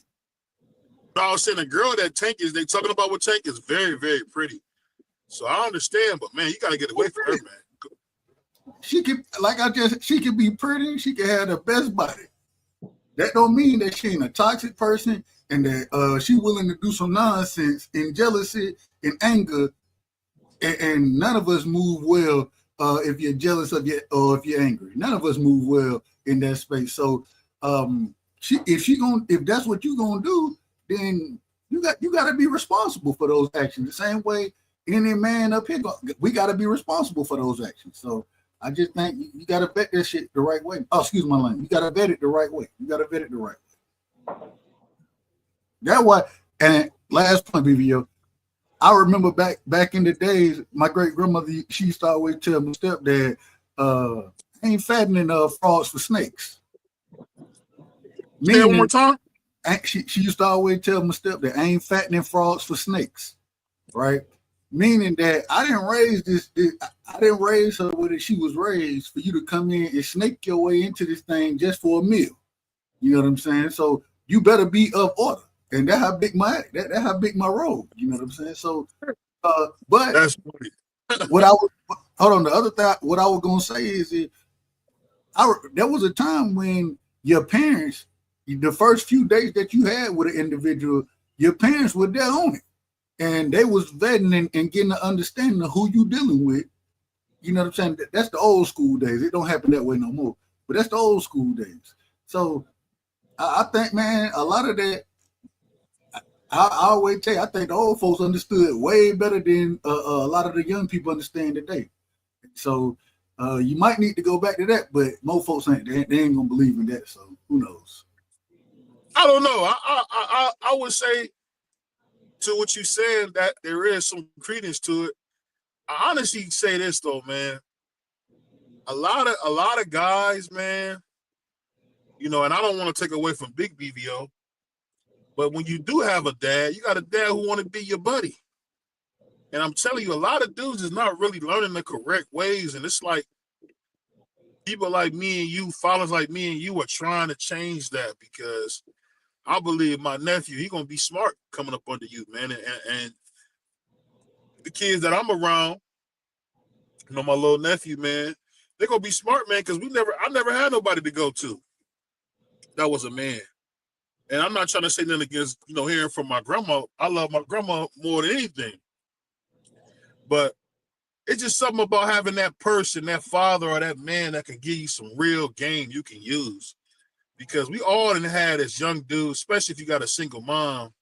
Speaker 3: No, I was saying the girl that Tank is they talking about with Tank is very, very pretty. So I understand, but man, you got to get away from her, man.
Speaker 8: She could be pretty. She could have the best body. That don't mean that she ain't a toxic person and that she willing to do some nonsense in jealousy and anger. And none of us move well if you're jealous of or if you're angry. None of us move well in that space. So if that's what you're gonna do, then you got to be responsible for those actions. The same way any man up here, we got to be responsible for those actions. So I just think you got to vet that shit the right way. Oh, excuse my language. You got to vet it the right way. That why. And last point, BVO. I remember back in the days, my great grandmother, she used to always tell my stepdad, ain't fattening frogs for snakes.
Speaker 3: Say it one more time.
Speaker 8: She used to always tell my stepdad, I ain't fattening frogs for snakes, right? Meaning that I didn't raise her with it. She was raised for you to come in and snake your way into this thing just for a meal. You know what I'm saying? So you better be of order. And that's how big my role. You know what I'm saying? So, but
Speaker 3: that's funny.
Speaker 8: The other thing, what I was gonna say is there was a time when your parents, the first few days that you had with an individual, your parents were there on it, and they was vetting and getting an understanding of who you dealing with. You know what I'm saying? That's the old school days. It don't happen that way no more. But that's the old school days. So I think, man, a lot of that. I always tell you, I think the old folks understood way better than a lot of the young people understand today. So you might need to go back to that, but most folks ain't gonna believe in that. So who knows?
Speaker 3: I don't know. I would say to what you said that there is some credence to it. I honestly say this though, man. A lot of guys, man. You know, and I don't want to take away from Big BVO. But when you do have a dad, you got a dad who want to be your buddy. And I'm telling you, a lot of dudes is not really learning the correct ways. And it's like people like me and you, fathers like me and you are trying to change that because I believe my nephew, he going to be smart coming up under you, man. And the kids that I'm around, you know, my little nephew, man, they're going to be smart, man, because I never had nobody to go to that was a man. And I'm not trying to say nothing against, you know, hearing from my grandma. I love my grandma more than anything. But it's just something about having that person, that father or that man that can give you some real game you can use. Because we all done had as young dudes, especially if you got a single mom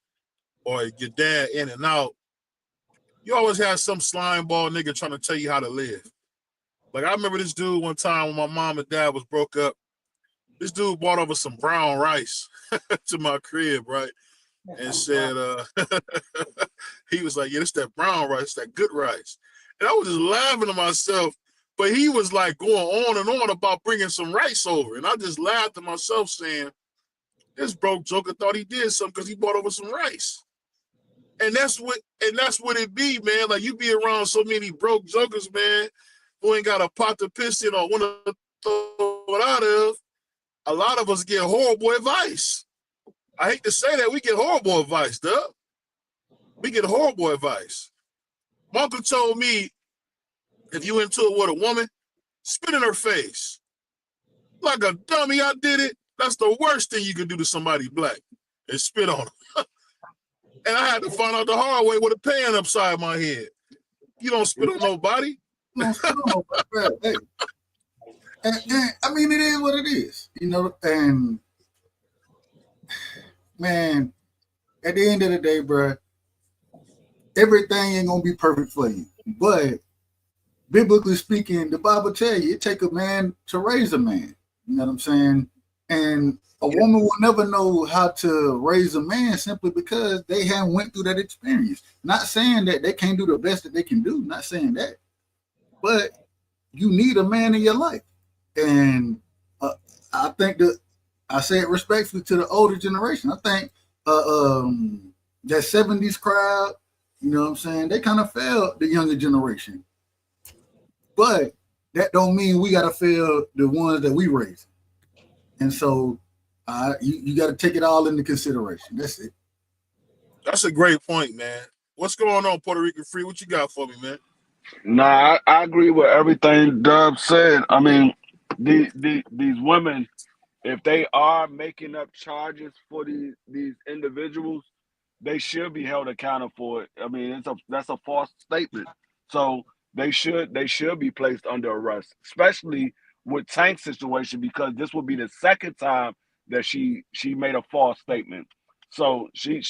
Speaker 3: or your dad in and out, you always have some slime ball nigga trying to tell you how to live. Like I remember this dude one time when my mom and dad was broke up. This dude brought over some brown rice to my crib, right? And said, he was like, yeah, it's that brown rice, that good rice. And I was just laughing to myself, but he was like going on and on about bringing some rice over. And I just laughed to myself saying, this broke joker thought he did something because he brought over some rice. And that's what it be, man. Like you be around so many broke jokers, man, who ain't got a pot to piss in or want to throw it out of. A lot of us get horrible advice. I hate to say that, we get horrible advice, duh. We get horrible advice. My uncle told me, if you into it with a woman, spit in her face. Like a dummy, I did it. That's the worst thing you can do to somebody black, is spit on them. And I had to find out the hard way with a pan upside my head. You don't spit on nobody.
Speaker 8: No, hey. And I mean, it is what it is, you know. And man, at the end of the day, bro, everything ain't gonna be perfect for you. But biblically speaking, the Bible tell you it take a man to raise a man. You know what I'm saying? And a woman will never know how to raise a man simply because they haven't went through that experience. Not saying that they can't do the best that they can do. Not saying that, but you need a man in your life. And I think that I say it respectfully to the older generation. I think that 70s crowd, you know what I'm saying, they kind of failed the younger generation. But that don't mean we got to fail the ones that we raised. And so you got to take it all into consideration. That's it.
Speaker 3: That's a great point, man. What's going on, Puerto Rican Free? What you got for me, man?
Speaker 4: Nah, I agree with everything Dub said. I mean, these women, if they are making up charges for these individuals, they should be held accountable for it. I mean, that's a false statement. So they should be placed under arrest, especially with Tank's situation, because this will be the second time that she made a false statement. So she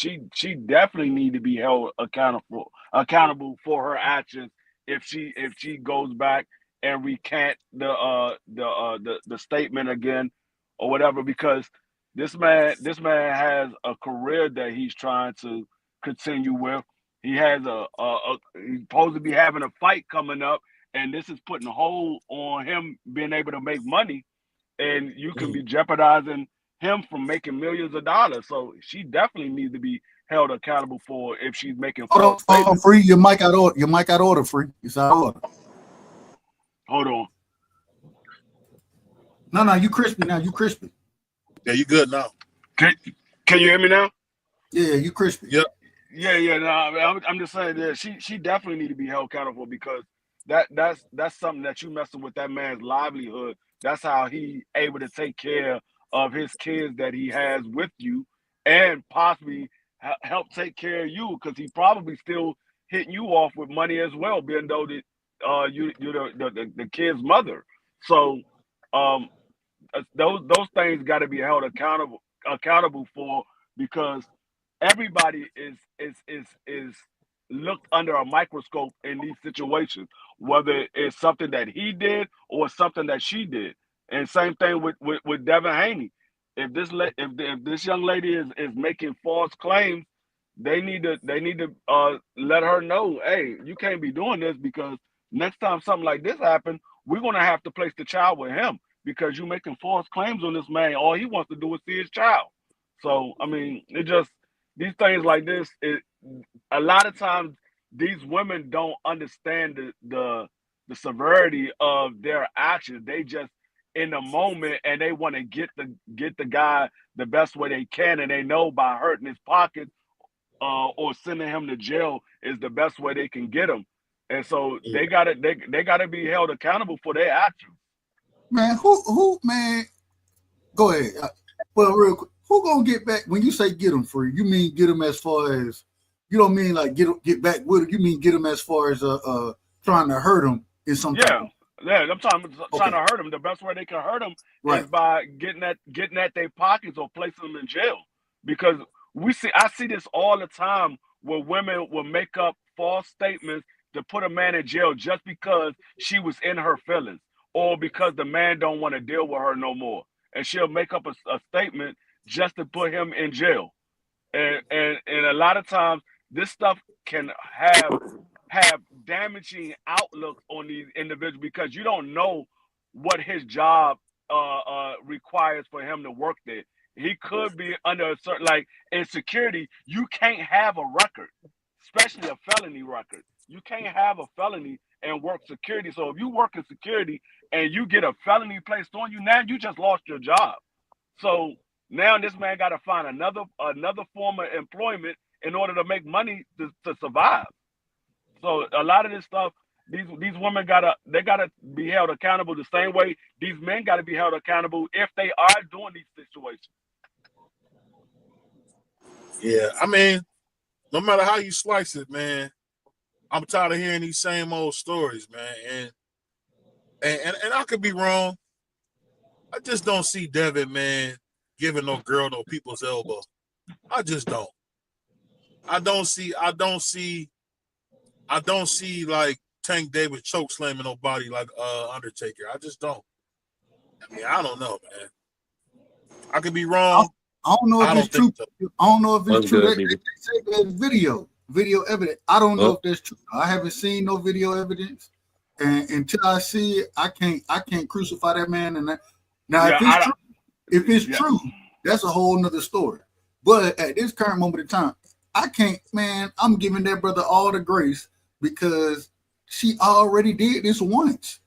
Speaker 4: definitely need to be held accountable for her actions if she goes back and recant the statement again or whatever, because this man has a career that he's trying to continue with. He has he's supposed to be having a fight coming up, and this is putting a hold on him being able to make money, and you can be jeopardizing him from making millions of dollars. So she definitely needs to be held accountable for if she's making false statements.
Speaker 8: Free, your mic out order. Your mic out order, Free. It's out of order.
Speaker 4: Hold on.
Speaker 8: No, you crispy now. You crispy.
Speaker 3: Yeah, you good now.
Speaker 4: Can you hear me now?
Speaker 8: Yeah, you crispy.
Speaker 3: Yep.
Speaker 4: Yeah. No, I'm just saying that she definitely need to be held accountable, because that's something that you messing with that man's livelihood. That's how he able to take care of his kids that he has with you, and possibly help take care of you, because he probably still hitting you off with money as well, being though that you're the kid's mother. So those things got to be held accountable for, because everybody is looked under a microscope in these situations, whether it's something that he did or something that she did. And same thing with Devin Haney. If this young lady is making false claims, they need to let her know, hey, you can't be doing this, because next time something like this happens, we're gonna have to place the child with him, because you're making false claims on this man. All he wants to do is see his child. So I mean, it just, these things like this, a lot of times these women don't understand the severity of their actions. They just in the moment, and they want to get the guy the best way they can, and they know by hurting his pockets or sending him to jail is the best way they can get him. And so they gotta be held accountable for their actions.
Speaker 8: Man, who man? Go ahead. Well, real quick, who gonna get back? When you say get them Free, you mean get them as far as, you don't mean like get back with them. You mean get them as far as trying to hurt them in some time.
Speaker 4: Yeah, I'm trying to hurt them. The best way they can hurt them is by getting at their pockets or placing them in jail. Because I see this all the time, where women will make up false statements to put a man in jail just because she was in her feelings, or because the man don't want to deal with her no more, and she'll make up a statement just to put him in jail. And a lot of times this stuff can have damaging outlooks on these individuals, because you don't know what his job requires for him to work there. He could be under a certain, like in security, you can't have a record, especially a felony record. You can't have a felony and work security. So if you work in security and you get a felony placed on you, now you just lost your job. So now this man got to find another form of employment in order to make money to survive. So a lot of this stuff, these women gotta be held accountable the same way these men gotta be held accountable if they are doing these situations.
Speaker 3: Yeah, I mean, no matter how you slice it, man, I'm tired of hearing these same old stories, man. And I could be wrong. I just don't see Devin, man, giving no girl no people's elbow. I just don't. I don't see like Tank Davis choke slamming nobody like Undertaker. I just don't. I mean, I don't know, man. I could be wrong.
Speaker 8: I don't know if it's true.
Speaker 3: So.
Speaker 8: I don't know if it's true.
Speaker 5: Good,
Speaker 8: they say there's video evidence. I don't know if that's true. I haven't seen no video evidence, and until I see it, I can't crucify that man. And now, if it's true, that's a whole nother story. But at this current moment in time, I can't, man. I'm giving that brother all the grace because she already did this once,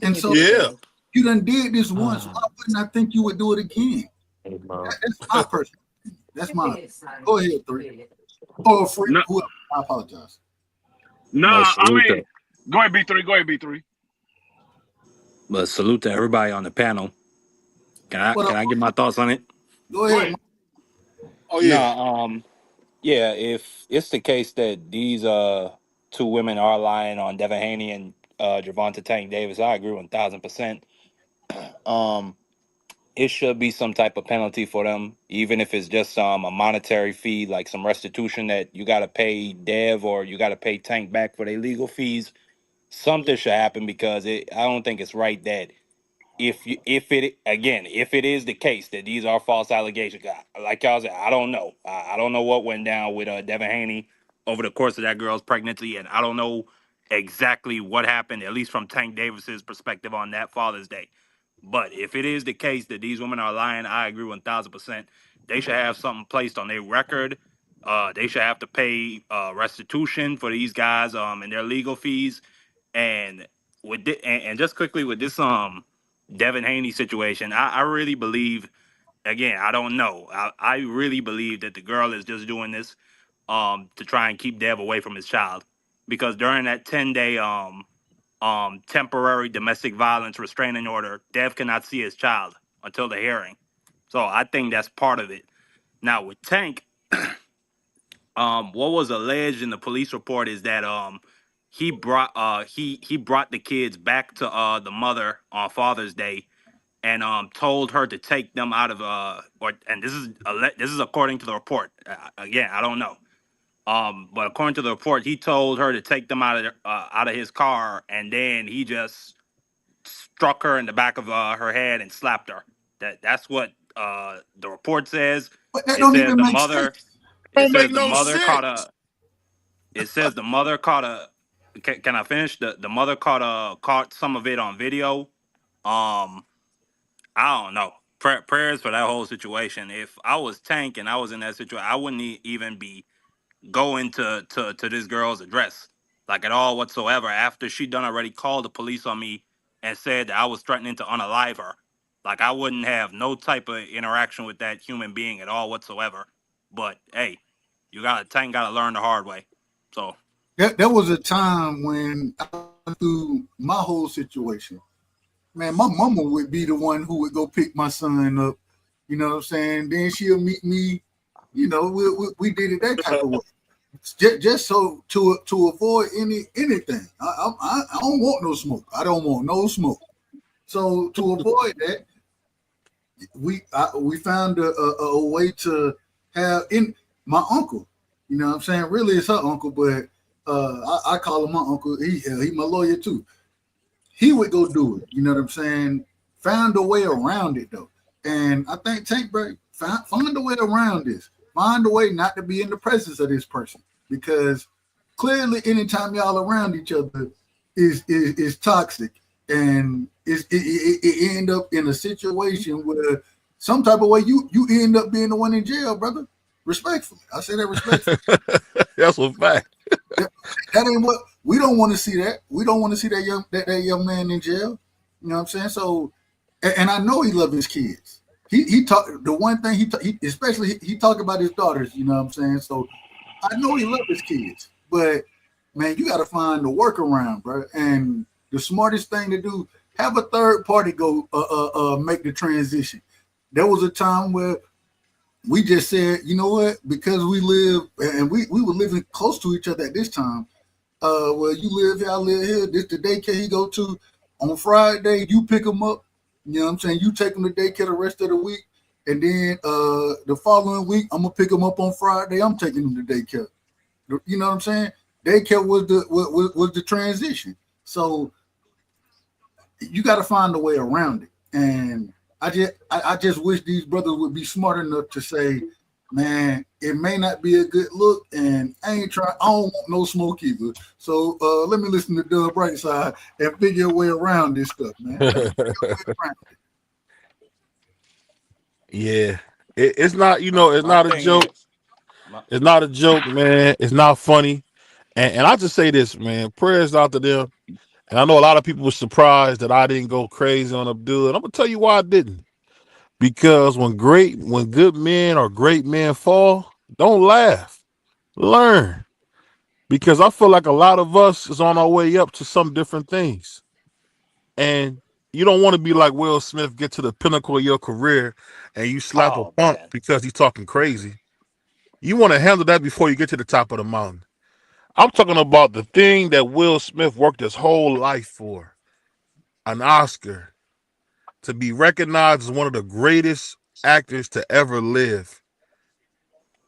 Speaker 8: and so you done did this once. Why wouldn't I think you would do it again? That's my personal opinion. That's my. Go ahead, 3. Or free. No. Whoever. I apologize.
Speaker 4: No, I mean, go ahead, B3. Go ahead, B3.
Speaker 9: But salute to everybody on the panel. Can I get my thoughts on it?
Speaker 8: Go ahead.
Speaker 3: Oh yeah.
Speaker 9: No, yeah. If it's the case that these 2 women are lying on Devin Haney and Gervonta Tank Davis, I agree 1,000%. It should be some type of penalty for them, even if it's just a monetary fee, like some restitution that you got to pay Dev or you got to pay Tank back for their legal fees. Something should happen because I don't think it's right that if it is the case that these are false allegations, like y'all said, I don't know. I don't know what went down with Devin Haney over the course of that girl's pregnancy, and I don't know exactly what happened, at least from Tank Davis's perspective on that Father's Day. But if it is the case that these women are lying, I agree 1,000%. They should have something placed on their record. They should have to pay restitution for these guys and their legal fees. And and just quickly with this Devin Haney situation, I really believe, again, I don't know. I really believe that the girl is just doing this to try and keep Dev away from his child, because during that 10-day temporary domestic violence restraining order, Dev cannot see his child until the hearing. So I think that's part of it. Now with Tank, what was alleged in the police report is that he brought the kids back to the mother on Father's Day and told her to take them out of and this is according to the report. Again, I don't know. But according to the report, he told her to take them out of his car, and then he just struck her in the back of her head and slapped her. That's what the report says.
Speaker 8: But that don't even make sense.
Speaker 3: Don't make no sense.
Speaker 9: It says the mother caught a. Can I finish? The mother caught some of it on video. I don't know. Prayers for that whole situation. If I was Tank and I was in that situation, I wouldn't even be going to this girl's address, like, at all whatsoever, after she done already called the police on me and said that I was threatening to unalive her. Like, I wouldn't have no type of interaction with that human being at all whatsoever. But hey, Tank gotta learn the hard way. So
Speaker 8: there was a time when I went through my whole situation. Man, my mama would be the one who would go pick my son up. You know what I'm saying? Then she'll meet me. You know, we did it that type of way, just so to avoid anything. I don't want no smoke. I don't want no smoke. So to avoid that, we found a way to have in my uncle. You know what I'm saying? Really, it's her uncle, but I call him my uncle. He my lawyer too. He would go do it. You know what I'm saying? Found a way around it though, and I think Tank Bray find a way around this. Find a way not to be in the presence of this person, because clearly anytime y'all around each other is toxic, and it end up in a situation where some type of way you end up being the one in jail, brother. Respectfully, I say that respectfully.
Speaker 10: That's a fact.
Speaker 8: That ain't what we don't want to see. That we don't want to see that young man in jail. You know what I'm saying? So, and I know he loves his kids. He talk the one thing he talk about his daughters, you know what I'm saying? So I know he loves his kids, but man, you got to find a workaround, bro. And the smartest thing to do, have a third party go make the transition. There was a time where we just said, you know what, because we live and we were living close to each other at this time, Well, you live here, I live here. This the daycare he go to on Friday. You pick him up. You know what I'm saying? You take him to daycare the rest of the week, and then the following week I'm gonna pick him up on Friday. I'm taking him to daycare. You know what I'm saying? Daycare was the transition. So you got to find a way around it. And I just wish these brothers would be smart enough to say, man, it may not be a good look, and I don't want no smoke either. So let me listen to Doug Brightside and figure a way around this stuff, man.
Speaker 10: Yeah, it's not. It's
Speaker 9: My
Speaker 10: not a
Speaker 9: thing
Speaker 10: joke.
Speaker 9: is, my,
Speaker 10: It's not a joke, man. It's not funny. And I just say this, man. Prayers out to them. And I know a lot of people were surprised that I didn't go crazy on Abdul. And I'm gonna tell you why I didn't. Because when good men or great men fall, don't laugh. Learn. Because I feel like a lot of us is on our way up to some different things. And you don't want to be like Will Smith, get to the pinnacle of your career and you slap a
Speaker 9: oh
Speaker 10: punk
Speaker 9: man,
Speaker 10: because he's talking crazy. You want to handle that before you get to the top of the mountain. I'm talking about the thing that Will Smith worked his whole life for, an Oscar, to be recognized as one of the greatest actors to ever live.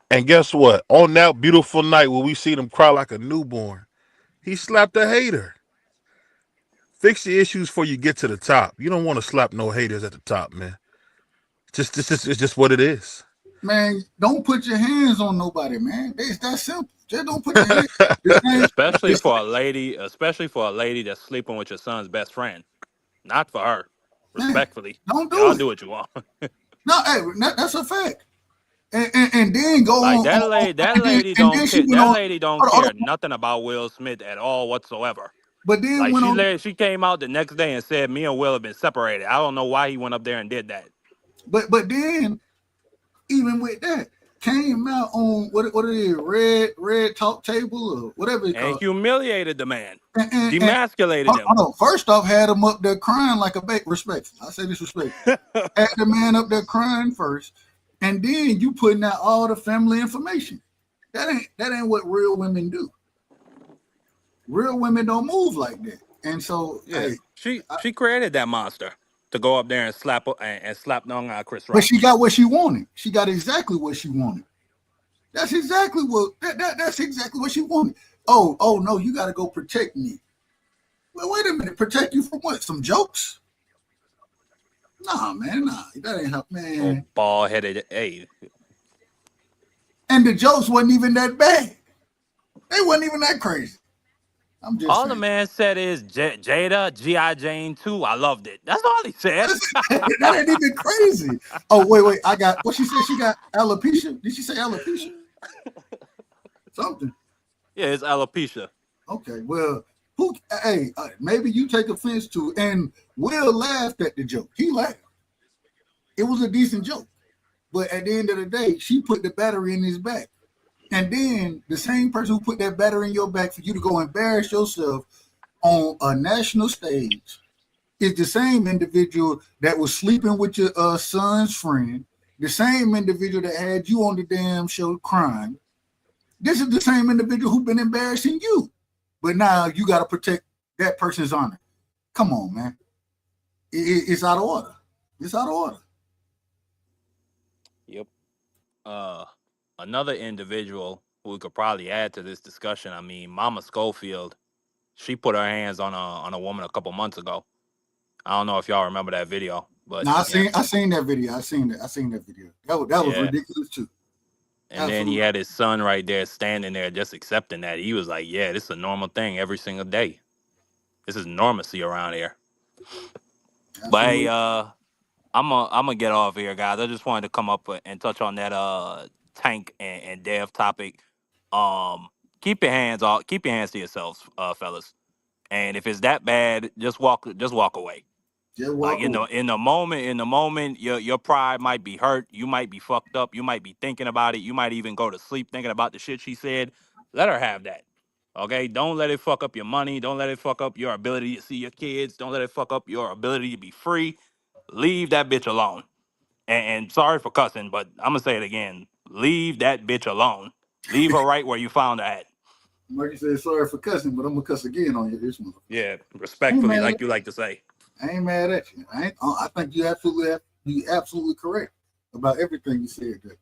Speaker 10: And guess what? On that beautiful night where we see him cry like a newborn, he slapped a hater. Fix the issues before you get to the top. You don't want to slap no haters at the top, man. It's just what it is.
Speaker 8: Man, don't put your hands on nobody, man. It's that simple. Just don't put your hands.
Speaker 9: especially for a lady, that's sleeping with your son's best friend. Not for her.
Speaker 8: Man,
Speaker 9: Respectfully,
Speaker 8: don't do
Speaker 9: y'all
Speaker 8: it.
Speaker 9: do what you want.
Speaker 8: No, hey, that's a fact. And then go
Speaker 9: Like
Speaker 8: on,
Speaker 9: that lady,
Speaker 8: and then she went
Speaker 9: that
Speaker 8: on.
Speaker 9: lady don't
Speaker 8: Hold
Speaker 9: care
Speaker 8: on,
Speaker 9: nothing about Will Smith at all whatsoever.
Speaker 8: but then
Speaker 9: Like
Speaker 8: went on.
Speaker 9: she came out the next day and said me and Will have been separated. I don't know why he went up there and did that.
Speaker 8: But then even with that, came out on what it is, red talk table or whatever it's
Speaker 9: And
Speaker 8: called.
Speaker 9: humiliated the man.
Speaker 8: And
Speaker 9: Demasculated him.
Speaker 8: hold on. First off, had him up there crying like a baby. Respectful. I say this respectful. Had the man up there crying first, and then you putting out all the family information. That ain't what real women do. Real women don't move like that. And so,
Speaker 9: Yeah,
Speaker 8: hey,
Speaker 9: she created that monster to go up there and slap and slap on Chris Rock.
Speaker 8: but she got what she wanted. She got exactly what she wanted. That's exactly what that's exactly what she wanted. Oh no, you got to go protect me. Well, wait a minute, protect you from what? Some jokes? Nah, man, nah, that ain't how, man.
Speaker 9: Oh, bald headed, hey.
Speaker 8: And the jokes wasn't even that bad. They wasn't even that crazy. I'm just
Speaker 9: All
Speaker 8: saying.
Speaker 9: the man said is Jada, G.I. Jane 2. I loved it. That's all he said.
Speaker 8: That ain't even crazy. Oh, wait. I got what she said. She got alopecia. Did she say alopecia? Something.
Speaker 9: Yeah, it's alopecia.
Speaker 8: Okay. Well, hey, maybe you take offense to it. And Will laughed at the joke. He laughed. It was a decent joke. But at the end of the day, she put the battery in his back. And then the same person who put that battery in your back for you to go embarrass yourself on a national stage is the same individual that was sleeping with your son's friend, the same individual that had you on the damn show crying. This is the same individual who's been embarrassing you. But now you got to protect that person's honor. Come on, man. It's out of order. It's out of order.
Speaker 9: Yep. Another individual who we could probably add to this discussion. I mean, Mama Schofield. She put her hands on a woman a couple months ago. I don't know if y'all remember that video, but
Speaker 8: now I seen that video. I seen that video. That was ridiculous too.
Speaker 9: And then he had his son right there standing there just accepting that. He was like, yeah, this is a normal thing every single day. This is normacy around here. Absolutely. But hey, I'm gonna get off here, guys. I just wanted to come up and touch on that Tank and Dev topic. Keep your hands to yourselves, fellas. And if it's that bad, just walk away. Like in the moment, your pride might be hurt. You might be fucked up. You might be thinking about it. You might even go to sleep thinking about the shit she said. Let her have that. Okay? Don't let it fuck up your money. Don't let it fuck up your ability to see your kids. Don't let it fuck up your ability to be free. Leave that bitch alone. And sorry for cussing, but I'm gonna say it again. Leave that bitch alone. Leave her right where you found her at.
Speaker 8: Marky said sorry for cussing, but I'm gonna cuss again on you this one.
Speaker 9: Yeah, respectfully,
Speaker 8: mad
Speaker 9: like
Speaker 8: at
Speaker 9: you like to say.
Speaker 8: I ain't mad at you. I think you absolutely correct about everything you said there.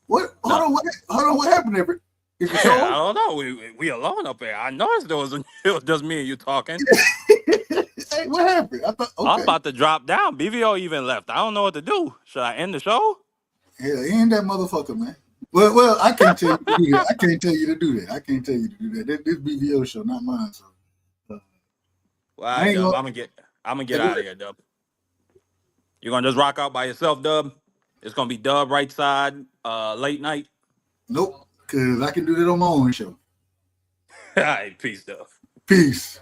Speaker 8: What? Hold on. What happened, Everett? Is the
Speaker 9: I
Speaker 8: show?
Speaker 9: don't know. We alone up there. I noticed it was just me and you talking.
Speaker 8: Hey, what happened? I thought
Speaker 9: I'm
Speaker 8: okay.
Speaker 9: about to drop down. BVO even left. I don't know what to do. Should I end the show?
Speaker 8: Hell, he ain't that motherfucker, man. Well, I can't tell you to do that. I can't tell you to do that. This BVO show, not mine. So,
Speaker 9: Well, all
Speaker 8: I
Speaker 9: right,
Speaker 8: ain't
Speaker 9: Dub.
Speaker 8: gonna.
Speaker 9: I'm gonna get out of here, Dub. You gonna just rock out by yourself, Dub? It's gonna be Dub right side, late night.
Speaker 8: Nope, because I can do that on my own show.
Speaker 9: All right, peace, Dub.
Speaker 8: Peace.